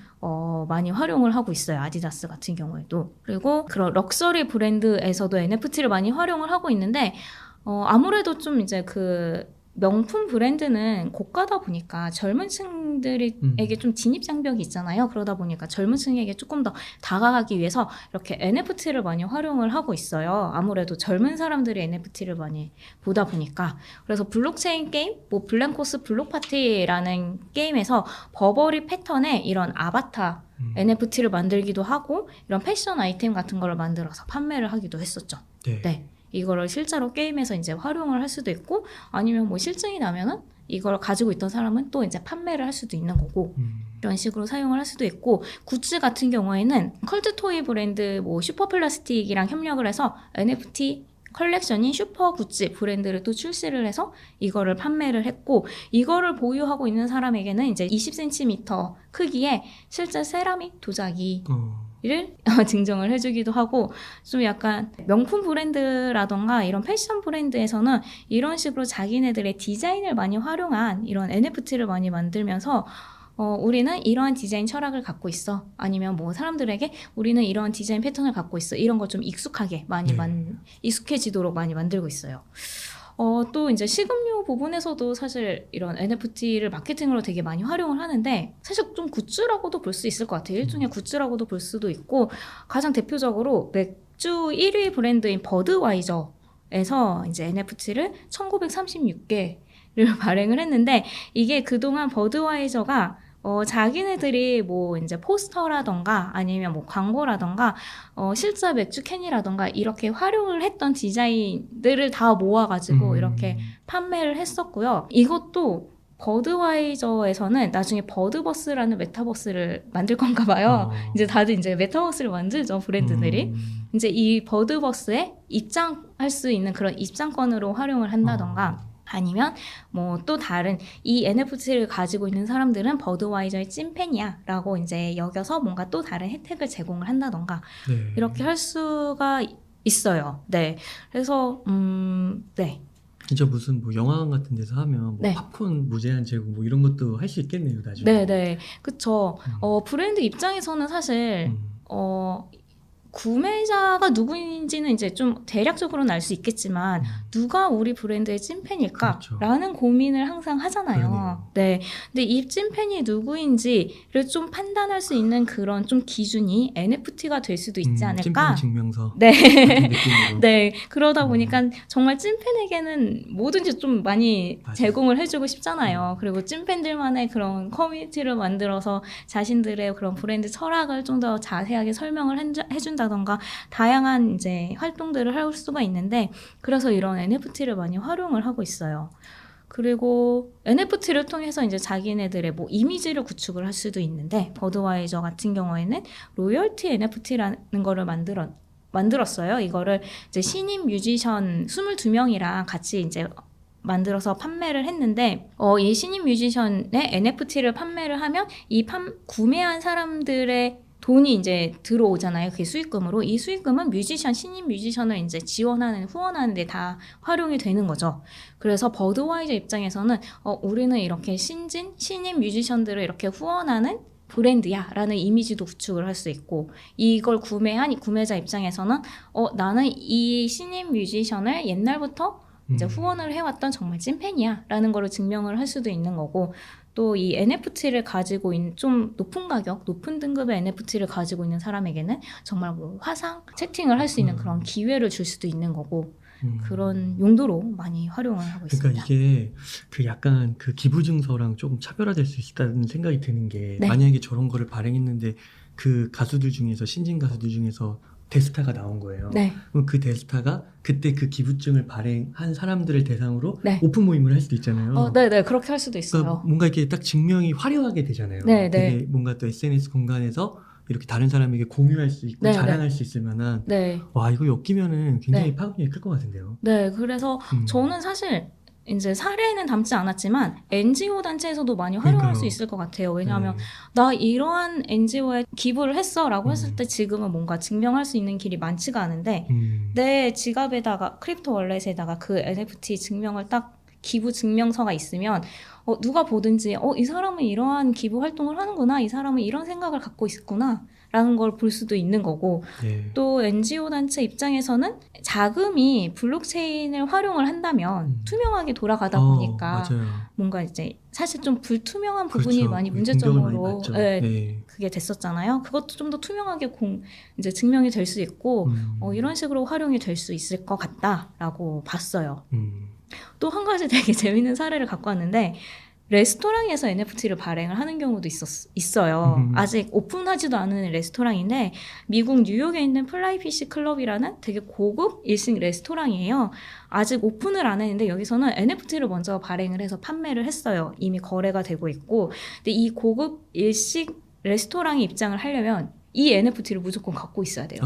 많이 활용을 하고 있어요. 아디다스 같은 경우에도. 그리고 그런 럭셔리 브랜드에서도 NFT를 많이 활용을 하고 있는데, 아무래도 좀 이제 그 명품 브랜드는 고가다 보니까 젊은 층들에게 좀 진입 장벽이 있잖아요. 그러다 보니까 젊은 층에게 조금 더 다가가기 위해서 이렇게 NFT를 많이 활용을 하고 있어요. 아무래도 젊은 사람들이 NFT를 많이 보다 보니까. 그래서 블록체인 게임, 뭐 블랭코스 블록파티라는 게임에서 버버리 패턴의 이런 아바타 NFT를 만들기도 하고 이런 패션 아이템 같은 거를 만들어서 판매를 하기도 했었죠. 네. 네. 이거를 실제로 게임에서 이제 활용을 할 수도 있고 아니면 뭐 실증이 나면은 이걸 가지고 있던 사람은 또 이제 판매를 할 수도 있는 거고 이런 식으로 사용을 할 수도 있고 굿즈 같은 경우에는 컬트 토이 브랜드 뭐 슈퍼플라스틱이랑 협력을 해서 NFT 컬렉션인 슈퍼 굿즈 브랜드를 또 출시를 해서 이거를 판매를 했고 이거를 보유하고 있는 사람에게는 이제 20cm 크기의 실제 세라믹 도자기 를 증정을 해주기도 하고 좀 약간 명품 브랜드라던가 이런 패션 브랜드에서는 이런 식으로 자기네들의 디자인을 많이 활용한 이런 NFT를 많이 만들면서 우리는 이러한 디자인 철학을 갖고 있어 아니면 뭐 사람들에게 우리는 이런 디자인 패턴을 갖고 있어 이런 거 좀 익숙하게 많이 익숙해지도록 많이 만들고 있어요. 또 이제 식음료 부분에서도 사실 이런 NFT를 마케팅으로 되게 많이 활용을 하는데 사실 좀 굿즈라고도 볼 수 있을 것 같아요. 일종의 굿즈라고도 볼 수도 있고 가장 대표적으로 맥주 1위 브랜드인 버드와이저에서 이제 NFT를 1936개를 발행을 했는데 이게 그동안 버드와이저가 자기네들이 뭐 이제 포스터라던가 아니면 뭐 광고라던가 실제 맥주 캔이라던가 이렇게 활용을 했던 디자인들을 다 모아가지고 이렇게 판매를 했었고요. 이것도 버드와이저에서는 나중에 버드버스라는 메타버스를 만들 건가 봐요. 이제 다들 이제 메타버스를 만들죠, 브랜드들이. 이제 이 버드버스에 입장할 수 있는 그런 입장권으로 활용을 한다던가 아니면 뭐 또 다른 이 NFT를 가지고 있는 사람들은 버드와이저의 찐팬이야 라고 이제 여겨서 뭔가 또 다른 혜택을 제공을 한다던가 이렇게 할 수가 있어요. 네. 그래서 네. 진짜 무슨 뭐 영화관 같은 데서 하면 뭐 팝콘 무제한 제공 뭐 이런 것도 할 수 있겠네요, 나중에. 네. 그쵸. 브랜드 입장에서는 사실 구매자가 누구인지는 이제 좀 대략적으로는 알 수 있겠지만 누가 우리 브랜드의 찐팬일까? 그렇죠. 라는 고민을 항상 하잖아요. 네. 근데 이 찐팬이 누구인지를 좀 판단할 수 있는 그런 좀 기준이 NFT가 될 수도 있지 않을까? 찐팬 증명서. 네. 같은 느낌으로. 네. 그러다 보니까 정말 찐팬에게는 뭐든지 좀 많이 맞아요. 제공을 해주고 싶잖아요. 그리고 찐팬들만의 그런 커뮤니티를 만들어서 자신들의 그런 브랜드 철학을 좀 더 자세하게 설명을 해준다던가 다양한 이제 활동들을 할 수가 있는데 그래서 이런 NFT를 많이 활용을 하고 있어요. 그리고 NFT를 통해서 이제 자기네들의 뭐 이미지를 구축을 할 수도 있는데 버드와이저 같은 경우에는 로열티 NFT라는 거를 만들었어요. 이거를 이제 신인 뮤지션 22명이랑 같이 이제 만들어서 판매를 했는데 이 신인 뮤지션의 NFT를 판매를 하면 이 구매한 사람들의 돈이 이제 들어오잖아요. 그게 수익금으로. 이 수익금은 신인 뮤지션을 이제 후원하는 데 다 활용이 되는 거죠. 그래서 버드와이저 입장에서는 우리는 이렇게 신인 뮤지션들을 이렇게 후원하는 브랜드야 라는 이미지도 구축을 할 수 있고 이걸 구매한 구매자 입장에서는 나는 이 신인 뮤지션을 옛날부터 이제 후원을 해왔던 정말 찐팬이야 라는 거를 증명을 할 수도 있는 거고 또 이 NFT를 가지고 있는 좀 높은 등급의 NFT를 가지고 있는 사람에게는 정말 뭐 화상 채팅을 할 수 있는 그런 기회를 줄 수도 있는 거고 그런 용도로 많이 활용을 하고 있습니다. 그러니까 이게 그 약간 그 기부증서랑 조금 차별화될 수 있다는 생각이 드는 게 네. 만약에 저런 거를 발행했는데 그 가수들 중에서 신진 가수들 중에서 데스타가 나온 거예요. 네. 그럼 그 데스타가 그때 그 기부증을 발행한 사람들을 대상으로 네. 오픈 모임을 할 수도 있잖아요. 네, 그렇게 할 수도 있어요. 그러니까 뭔가 이렇게 딱 증명이 화려하게 되잖아요. 네. 되게 뭔가 또 SNS 공간에서 이렇게 다른 사람에게 공유할 수 있고 네, 자랑할 수 있을 만한 네. 와 이거 엮이면은 굉장히 네. 파급력이 클 것 같은데요. 네, 그래서 저는 사실 이제 사례는 담지 않았지만 NGO 단체에서도 많이 활용할 그러니까요. 수 있을 것 같아요. 왜냐하면 네. 나 이러한 NGO에 기부를 했어라고 했을 때 지금은 뭔가 증명할 수 있는 길이 많지가 않은데 내 지갑에다가 크립토 월렛에다가 그 NFT 증명을 딱 기부 증명서가 있으면 누가 보든지 이 사람은 이러한 기부 활동을 하는구나, 이 사람은 이런 생각을 갖고 있구나 라는 걸 볼 수도 있는 거고 네. 또 NGO 단체 입장에서는 자금이 블록체인을 활용을 한다면 투명하게 돌아가다 보니까 맞아요. 뭔가 이제 사실 좀 불투명한 부분이 그렇죠. 많이 공격을 많이 문제점으로 받죠. 네, 네. 그게 됐었잖아요. 그것도 좀 더 투명하게 이제 증명이 될 수 있고 이런 식으로 활용이 될 수 있을 것 같다라고 봤어요. 또 한 가지 되게 재밌는 사례를 갖고 왔는데 레스토랑에서 NFT를 발행을 하는 경우도 있어요. 아직 오픈하지도 않은 레스토랑인데 미국 뉴욕에 있는 플라이피시 클럽이라는 되게 고급 일식 레스토랑이에요. 아직 오픈을 안 했는데 여기서는 NFT를 먼저 발행을 해서 판매를 했어요. 이미 거래가 되고 있고. 근데 이 고급 일식 레스토랑에 입장을 하려면 이 NFT를 무조건 갖고 있어야 돼요.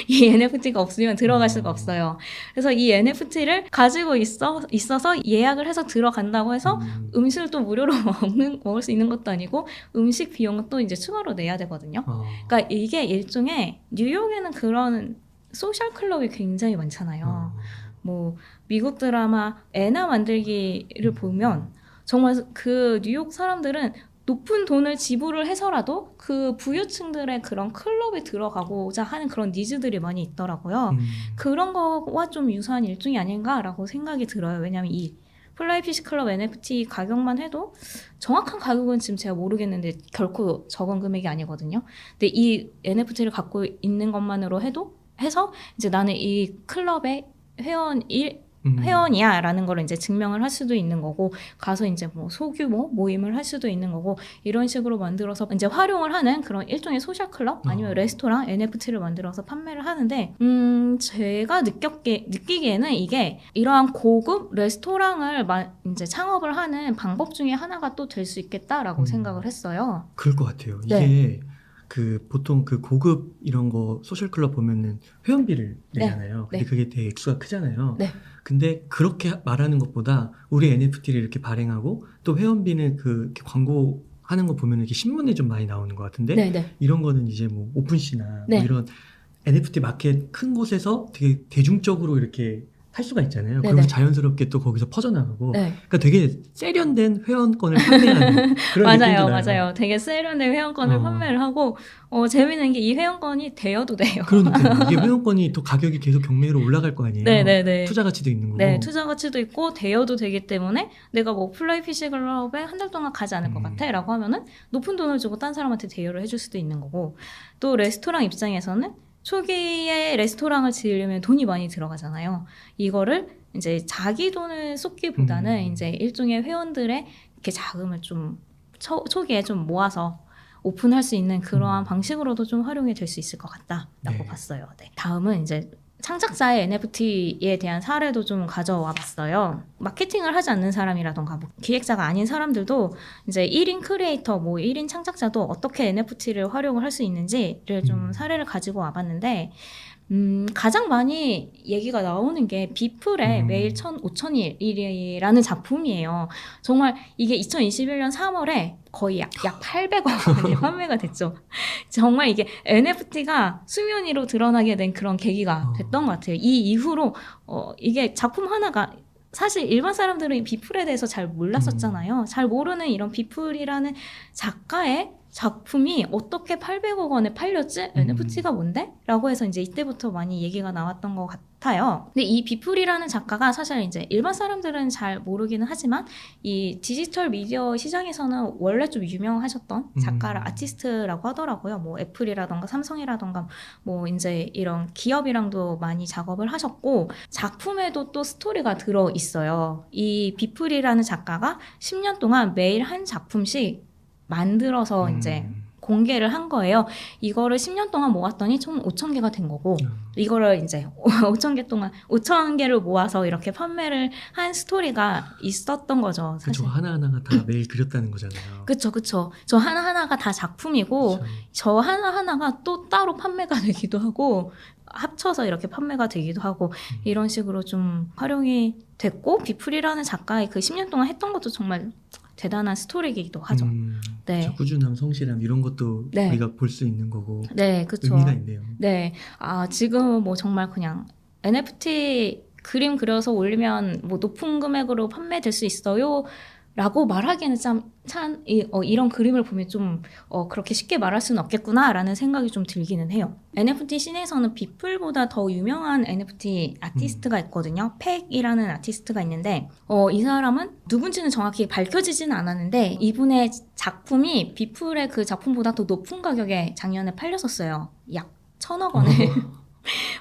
이 NFT가 없으면 들어갈 수가 없어요. 그래서 이 NFT를 가지고 있어서 예약을 해서 들어간다고 해서 음식을 또 무료로 먹을 수 있는 것도 아니고 음식 비용은 또 이제 추가로 내야 되거든요. 그러니까 이게 일종의 뉴욕에는 그런 소셜 클럽이 굉장히 많잖아요. 뭐 미국 드라마 애나 만들기를 보면 정말 그 뉴욕 사람들은 높은 돈을 지불을 해서라도 그 부유층들의 그런 클럽에 들어가고자 하는 그런 니즈들이 많이 있더라고요. 그런 거와 좀 유사한 일종이 아닌가라고 생각이 들어요. 왜냐하면 이 플라이피시 클럽 NFT 가격만 해도 정확한 가격은 지금 제가 모르겠는데 결코 적은 금액이 아니거든요. 근데 이 NFT를 갖고 있는 것만으로 해서 이제 나는 이 클럽의 회원이야라는 걸 이제 증명을 할 수도 있는 거고 가서 이제 뭐 소규모 모임을 할 수도 있는 거고 이런 식으로 만들어서 이제 활용을 하는 그런 일종의 소셜 클럽 아니면 레스토랑 NFT를 만들어서 판매를 하는데 제가 느끼기에는 이게 이러한 고급 레스토랑을 이제 창업을 하는 방법 중에 하나가 또 될 수 있겠다라고 생각을 했어요. 그럴 것 같아요. 네. 이게 보통 그 고급 이런 거 소셜클럽 보면은 회원비를 내잖아요. 근데 네. 그게 되게 액수가 크잖아요. 네. 근데 그렇게 말하는 것보다 우리 NFT를 이렇게 발행하고 또 회원비는 이렇게 광고하는 거 보면 이렇게 신문에 좀 많이 나오는 것 같은데 네. 이런 거는 이제 뭐 오픈시나 네. 뭐 이런 NFT 마켓 큰 곳에서 되게 대중적으로 이렇게 할 수가 있잖아요. 네네. 그러면 자연스럽게 또 거기서 퍼져나가고 네. 그러니까 되게 세련된 회원권을 판매하는 그런 느낌도 나요. 맞아요. 되게 세련된 회원권을 판매를 하고 재미있는 게 이 회원권이 대여도 돼요. 그러니까 이게 회원권이 또 가격이 계속 경매로 올라갈 거 아니에요. 네네네. 투자 가치도 있는 거고. 네, 투자 가치도 있고 대여도 되기 때문에 내가 뭐 플라이피시 클럽에 한 달 동안 가지 않을 것 같아라고 하면은 높은 돈을 주고 딴 사람한테 대여를 해줄 수도 있는 거고 또 레스토랑 입장에서는 초기에 레스토랑을 지으려면 돈이 많이 들어가잖아요. 이거를 이제 자기 돈을 쏟기보다는 이제 일종의 회원들의 이렇게 자금을 좀 초기에 좀 모아서 오픈할 수 있는 그러한 방식으로도 좀 활용이 될 수 있을 것 같다라고 봤어요. 네. 다음은 이제 창작자의 NFT에 대한 사례도 좀 가져와 봤어요. 마케팅을 하지 않는 사람이라던가 뭐 기획자가 아닌 사람들도 이제 1인 크리에이터, 뭐 1인 창작자도 어떻게 NFT를 활용을 할 수 있는지를 좀 사례를 가지고 와 봤는데 가장 많이 얘기가 나오는 게 비플의 매일 5,000일이라는 작품이에요. 정말 이게 2021년 3월에 거의 약 800억 원이 판매가 됐죠. 정말 이게 NFT가 수면 위로 드러나게 된 그런 계기가 됐던 것 같아요. 이 이후로 이게 작품 하나가 사실 일반 사람들은 비플에 대해서 잘 몰랐었잖아요. 잘 모르는 이런 비플이라는 작가의 작품이 어떻게 800억 원에 팔렸지? NFT가 뭔데? 라고 해서 이제 이때부터 많이 얘기가 나왔던 것 같아요. 근데 이 비플이라는 작가가 사실 이제 일반 사람들은 잘 모르기는 하지만 이 디지털 미디어 시장에서는 원래 좀 유명하셨던 작가를 아티스트라고 하더라고요. 뭐 애플이라던가 삼성이라던가 뭐 이제 이런 기업이랑도 많이 작업을 하셨고 작품에도 또 스토리가 들어 있어요. 이 비플이라는 작가가 10년 동안 매일 한 작품씩 만들어서 이제 공개를 한 거예요. 이거를 10년 동안 모았더니 총 5천 개가 된 거고 이거를 이제 5천 개를 모아서 이렇게 판매를 한 스토리가 있었던 거죠. 사실. 그쵸, 하나하나가 다 매일 그렸다는 거잖아요. 그쵸. 저 하나하나가 다 작품이고 그쵸. 저 하나하나가 또 따로 판매가 되기도 하고 합쳐서 이렇게 판매가 되기도 하고 이런 식으로 좀 활용이 됐고 비플이라는 작가의 그 10년 동안 했던 것도 정말 대단한 스토리이기도 하죠. 네. 그쵸, 꾸준함, 성실함 이런 것도 네. 우리가 볼 수 있는 거고 네, 그쵸. 의미가 있네요. 네. 지금은 뭐 정말 그냥 NFT 그림 그려서 올리면 뭐 높은 금액으로 판매될 수 있어요. 라고 말하기에는 이런 그림을 보면 좀 그렇게 쉽게 말할 수는 없겠구나라는 생각이 좀 들기는 해요. NFT 씬에서는 비플보다 더 유명한 NFT 아티스트가 있거든요. 팩이라는 아티스트가 있는데 이 사람은 누군지는 정확히 밝혀지지는 않았는데 이분의 작품이 비플의 그 작품보다 더 높은 가격에 작년에 팔렸었어요. 약 1,000억 원에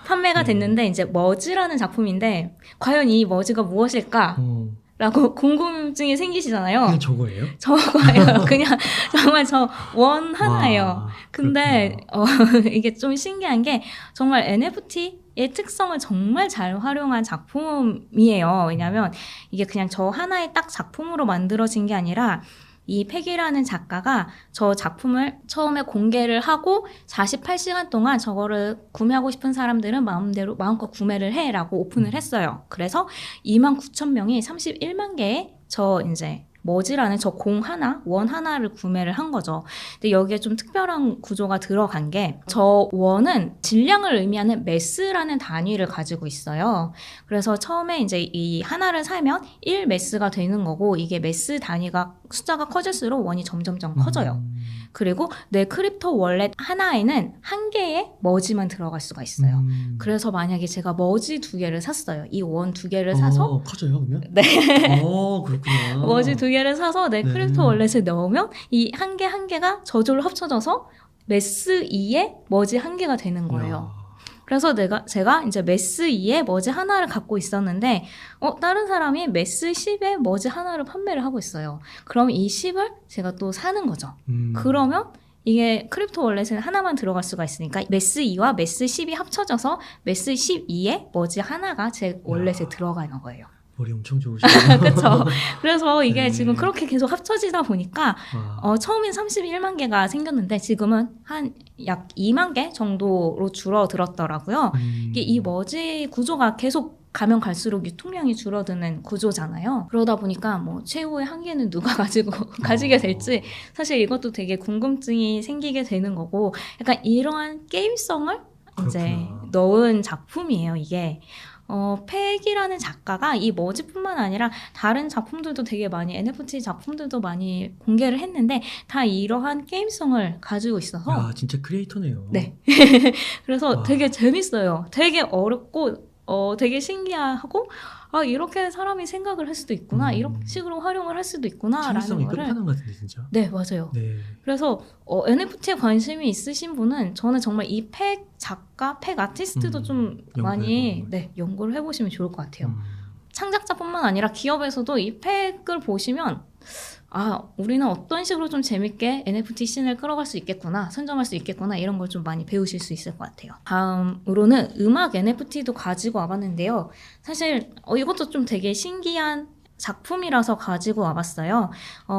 판매가 됐는데 이제 머즈라는 작품인데 과연 이 머즈가 무엇일까? 라고 궁금증이 생기시잖아요. 그냥 저거예요? 저거예요. 그냥 정말 저 원 하나예요. 와, 근데 이게 좀 신기한 게 정말 NFT의 특성을 정말 잘 활용한 작품이에요. 왜냐하면 이게 그냥 저 하나의 딱 작품으로 만들어진 게 아니라 이 팩이라는 작가가 저 작품을 처음에 공개를 하고 48시간 동안 저거를 구매하고 싶은 사람들은 마음껏 구매를 해라고 오픈을 했어요. 그래서 29,000명이 31만 개의 이제 머지라는 저 원 하나를 구매를 한 거죠. 근데 여기에 좀 특별한 구조가 들어간 게 저 원은 질량을 의미하는 매스라는 단위를 가지고 있어요. 그래서 처음에 이제 이 하나를 사면 1매스가 되는 거고 이게 매스 단위가 숫자가 커질수록 원이 점점점 커져요. 그리고 내 크립토 월렛 하나에는 한 개의 머지만 들어갈 수가 있어요. 그래서 만약에 제가 머지 2개를 샀어요. 이 원 2개를 사서 커져요 그러면? 네. 그렇구나. 머지 2개를 사서 내 네. 크립토 월렛에 넣으면 이 한 개가 저절로 합쳐져서 매스 2에 머지 1개가 되는 거예요. 그래서 제가 이제 매스 2에 머지 하나를 갖고 있었는데 다른 사람이 매스 10에 머지 하나를 판매를 하고 있어요. 그럼 이 10을 제가 또 사는 거죠. 그러면 이게 크립토 월렛에는 하나만 들어갈 수가 있으니까 매스 2와 매스 10이 합쳐져서 매스 12에 머지 하나가 제 월렛에 들어가는 거예요. 머리 엄청 좋으시네요. 그렇죠. 그래서 이게 네. 지금 그렇게 계속 합쳐지다 보니까 처음엔 31만 개가 생겼는데 지금은 한 약 2만 개 정도로 줄어들었더라고요. 이게 이 머지 구조가 계속 가면 갈수록 유통량이 줄어드는 구조잖아요. 그러다 보니까 뭐 최후의 한계는 누가 가지게 될지 사실 이것도 되게 궁금증이 생기게 되는 거고 약간 이러한 게임성을 이제 넣은 작품이에요, 이게. 팩이라는 작가가 이 머지뿐만 아니라 다른 작품들도 되게 많이 NFT 작품들도 많이 공개를 했는데 다 이러한 게임성을 가지고 있어서 야, 진짜 크리에이터네요. 네. 그래서 되게 재밌어요. 되게 어렵고 되게 신기하고 이렇게 사람이 생각을 할 수도 있구나. 이런 식으로 활용을 할 수도 있구나라는 창의성이 거를 끝판왕 같은데 진짜. 네, 맞아요. 네. 그래서 NFT에 관심이 있으신 분은 저는 정말 이 팩 작가, 팩 아티스트도 좀 많이 연구를 해보시면 좋을 것 같아요. 창작자뿐만 아니라 기업에서도 이 팩을 보시면 우리는 어떤 식으로 좀 재밌게 NFT 씬을 끌어갈 수 있겠구나, 선점할 수 있겠구나 이런 걸 좀 많이 배우실 수 있을 것 같아요. 다음으로는 음악 NFT도 가지고 와봤는데요. 사실 이것도 좀 되게 신기한 작품이라서 가지고 와봤어요.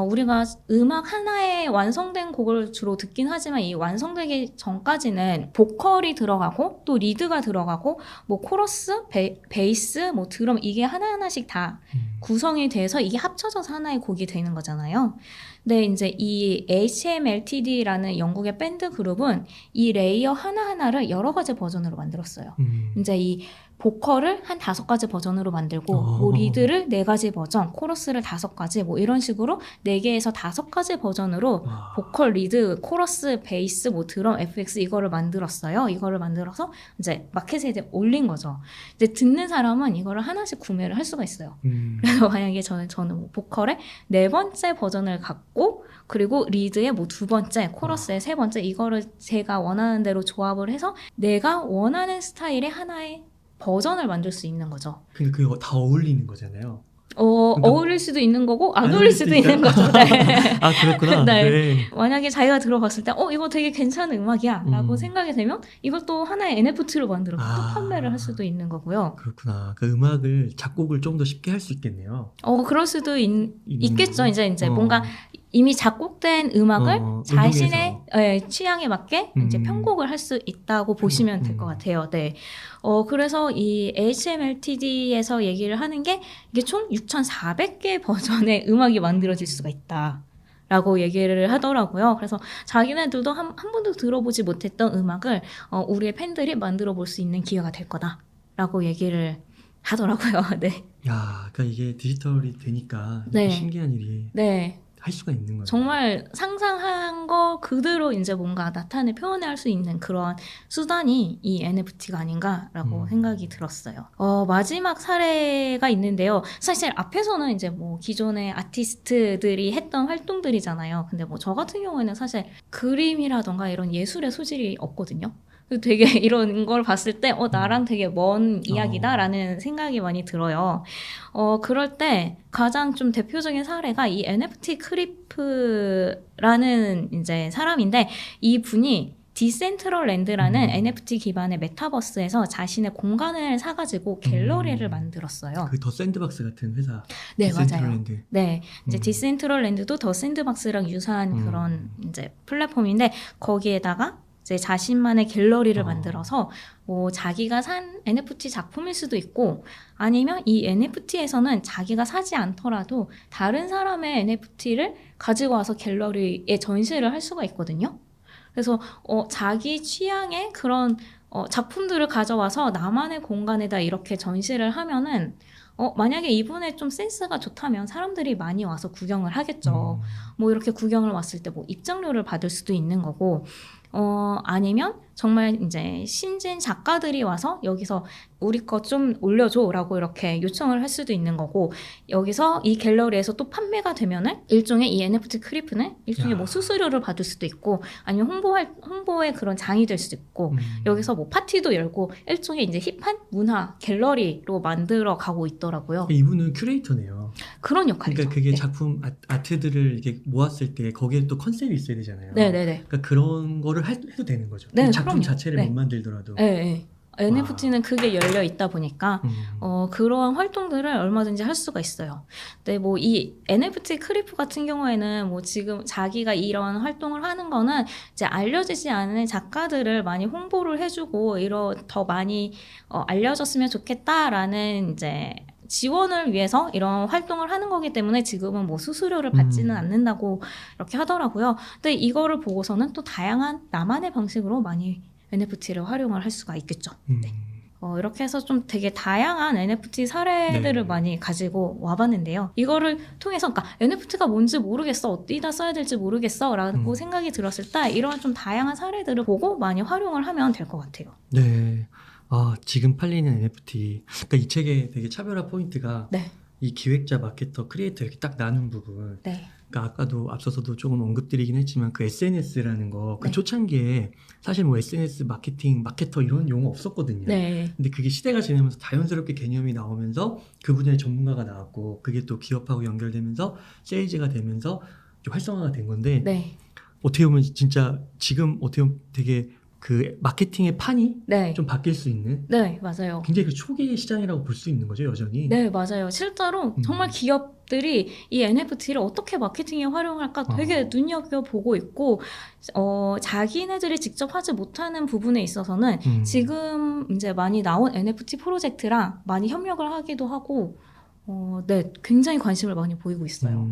우리가 음악 하나에 완성된 곡을 주로 듣긴 하지만 이 완성되기 전까지는 보컬이 들어가고 또 리드가 들어가고 뭐 코러스, 베이스, 뭐 드럼 이게 하나하나씩 다 구성이 돼서 이게 합쳐져서 하나의 곡이 되는 거잖아요. 근데 이제 이 HMLTD라는 영국의 밴드 그룹은 이 레이어 하나하나를 여러 가지 버전으로 만들었어요. 이제 이 보컬을 한 5가지 버전으로 만들고 뭐 리드를 4가지 버전, 코러스를 5가지 뭐 이런 식으로 4개에서 5가지 버전으로 보컬, 리드, 코러스, 베이스, 뭐 드럼, FX 이거를 만들었어요. 이거를 만들어서 이제 마켓에 올린 거죠. 이제 듣는 사람은 이거를 하나씩 구매를 할 수가 있어요. 그래서 만약에 저는 뭐 보컬의 4번째 버전을 갖고 그리고 리드의 뭐 2번째, 코러스의 3번째 이거를 제가 원하는 대로 조합을 해서 내가 원하는 스타일의 하나의 버전을 만들 수 있는 거죠. 그러니까 그거 다 어울리는 거잖아요. 그러니까 어울릴 수도 있는 거고 안 어울릴 수도 있는 거죠. 네. 아, 그렇구나. 네. 네. 만약에 자기가 들어봤을 때 이거 되게 괜찮은 음악이야 라고 생각이 되면 이것도 하나의 NFT로 만들어 또 판매를 할 수도 있는 거고요. 그렇구나. 그 음악을 작곡을 좀 더 쉽게 할 수 있겠네요. 그럴 수도 있겠죠. 이제 뭔가 이미 작곡된 음악을 응용해서. 자신의 취향에 맞게 이제 편곡을 할 수 있다고 보시면 될 것 같아요. 네. 그래서 이 HMLTD에서 얘기를 하는 게 이게 총 6,400개 버전의 음악이 만들어질 수가 있다. 라고 얘기를 하더라고요. 그래서 자기네들도 한 번도 들어보지 못했던 음악을 우리의 팬들이 만들어 볼 수 있는 기회가 될 거다. 라고 얘기를 하더라고요. 네. 야, 그러니까 이게 디지털이 되니까 네. 신기한 일이 네. 할 수가 있는 거예요. 정말 상상한 거 그대로 이제 뭔가 나타내 표현할 수 있는 그런 수단이 이 NFT가 아닌가라고 생각이 들었어요. 마지막 사례가 있는데요. 사실 앞에서는 이제 뭐 기존의 아티스트들이 했던 활동들이잖아요. 근데 뭐 저 같은 경우에는 사실 그림이라던가 이런 예술의 소질이 없거든요. 되게 이런 걸 봤을 때 나랑 되게 먼 이야기다라는 생각이 많이 들어요. 그럴 때 가장 좀 대표적인 사례가 이 NFT 크리프라는 이제 사람인데 이 분이 디센트럴랜드라는 NFT 기반의 메타버스에서 자신의 공간을 사가지고 갤러리를 만들었어요. 그 더 샌드박스 같은 회사. 네, 디센트럴랜드. 맞아요. 네, 이제 디센트럴랜드도 더 샌드박스랑 유사한 그런 이제 플랫폼인데 거기에다가 이제 자신만의 갤러리를 만들어서 뭐 자기가 산 NFT 작품일 수도 있고 아니면 이 NFT에서는 자기가 사지 않더라도 다른 사람의 NFT를 가지고 와서 갤러리에 전시를 할 수가 있거든요. 그래서 자기 취향의 그런 작품들을 가져와서 나만의 공간에다 이렇게 전시를 하면은 만약에 이분의 좀 센스가 좋다면 사람들이 많이 와서 구경을 하겠죠. 뭐 이렇게 구경을 왔을 때 뭐 입장료를 받을 수도 있는 거고 아니면 정말 이제 신진 작가들이 와서 여기서 우리 거 좀 올려줘라고 이렇게 요청을 할 수도 있는 거고 여기서 이 갤러리에서 또 판매가 되면은 일종의 이 NFT 크리프는 일종의 뭐 수수료를 받을 수도 있고 아니면 홍보의 그런 장이 될 수도 있고 여기서 뭐 파티도 열고 일종의 이제 힙한 문화 갤러리로 만들어 가고 있더라고요. 이분은 큐레이터네요. 그런 역할이죠. 그러니까 그게 네. 작품 아트들을 이렇게 모았을 때 거기에 또 컨셉이 있어야 되잖아요. 네네네. 그러니까 그런 거를 해도 되는 거죠. 네, 작품 그럼요. 자체를 네. 못 만들더라도. 네, 네. NFT는 그게 열려 있다 보니까 그러한 활동들을 얼마든지 할 수가 있어요. 근데 뭐 이 NFT 크리프 같은 경우에는 뭐 지금 자기가 이런 활동을 하는 거는 이제 알려지지 않은 작가들을 많이 홍보를 해주고 더 많이 알려졌으면 좋겠다라는 이제 지원을 위해서 이런 활동을 하는 거기 때문에 지금은 뭐 수수료를 받지는 않는다고 이렇게 하더라고요. 근데 이거를 보고서는 또 다양한 나만의 방식으로 많이 NFT를 활용을 할 수가 있겠죠. 네. 이렇게 해서 좀 되게 다양한 NFT 사례들을 네. 많이 가지고 와봤는데요. 이거를 통해서 그러니까 NFT가 뭔지 모르겠어, 어디다 써야 될지 모르겠어 라고 생각이 들었을 때 이런 좀 다양한 사례들을 보고 많이 활용을 하면 될 것 같아요. 네. 지금 팔리는 NFT. 그러니까 이 책의 되게 차별화 포인트가 네. 이 기획자, 마케터, 크리에이터 이렇게 딱 나눈 부분. 네. 그러니까 아까도 앞서서도 조금 언급드리긴 했지만 그 SNS라는 거, 그 네. 초창기에 사실 뭐 SNS 마케팅, 마케터 이런 용어 없었거든요. 네. 근데 그게 시대가 지나면서 자연스럽게 개념이 나오면서 그 분야의 전문가가 나왔고 그게 또 기업하고 연결되면서 세일즈가 되면서 좀 활성화가 된 건데 네. 어떻게 보면 진짜 지금 어떻게 보면 되게 그 마케팅의 판이 네. 좀 바뀔 수 있는 네, 맞아요. 굉장히 그 초기 시장이라고 볼 수 있는 거죠, 여전히. 네, 맞아요. 실제로 정말 기업들이 이 NFT를 어떻게 마케팅에 활용할까 되게 눈여겨보고 있고, 자기네들이 직접 하지 못하는 부분에 있어서는 지금 이제 많이 나온 NFT 프로젝트랑 많이 협력을 하기도 하고, 네, 굉장히 관심을 많이 보이고 있어요.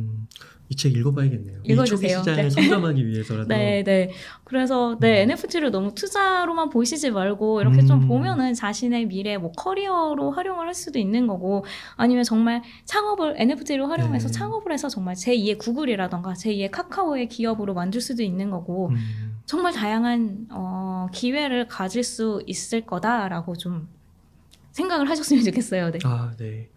이 책 읽어봐야겠네요. 읽어주세요. 이 초기 시장을 네. 선점하기 위해서라도. 네, 네. 그래서 NFT를 너무 투자로만 보시지 말고 이렇게 좀 보면은 자신의 미래 뭐 커리어로 활용을 할 수도 있는 거고 아니면 정말 NFT를 활용해서 창업을 해서 정말 제2의 구글이라던가 제2의 카카오의 기업으로 만들 수도 있는 거고 정말 다양한 기회를 가질 수 있을 거다라고 좀 생각을 하셨으면 좋겠어요. 네. 네.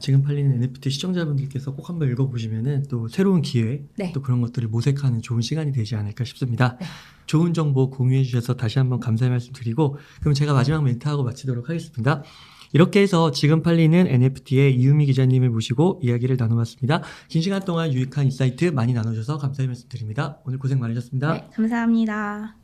지금 팔리는 NFT 시청자분들께서 꼭 한번 읽어보시면은 또 새로운 기회, 네. 또 그런 것들을 모색하는 좋은 시간이 되지 않을까 싶습니다. 네. 좋은 정보 공유해 주셔서 다시 한번 감사의 말씀 드리고, 그럼 제가 마지막 멘트하고 마치도록 하겠습니다. 이렇게 해서 지금 팔리는 NFT의 이유미 기자님을 모시고 이야기를 나눠봤습니다. 긴 시간 동안 유익한 인사이트 많이 나눠주셔서 감사의 말씀 드립니다. 오늘 고생 많으셨습니다. 네, 감사합니다.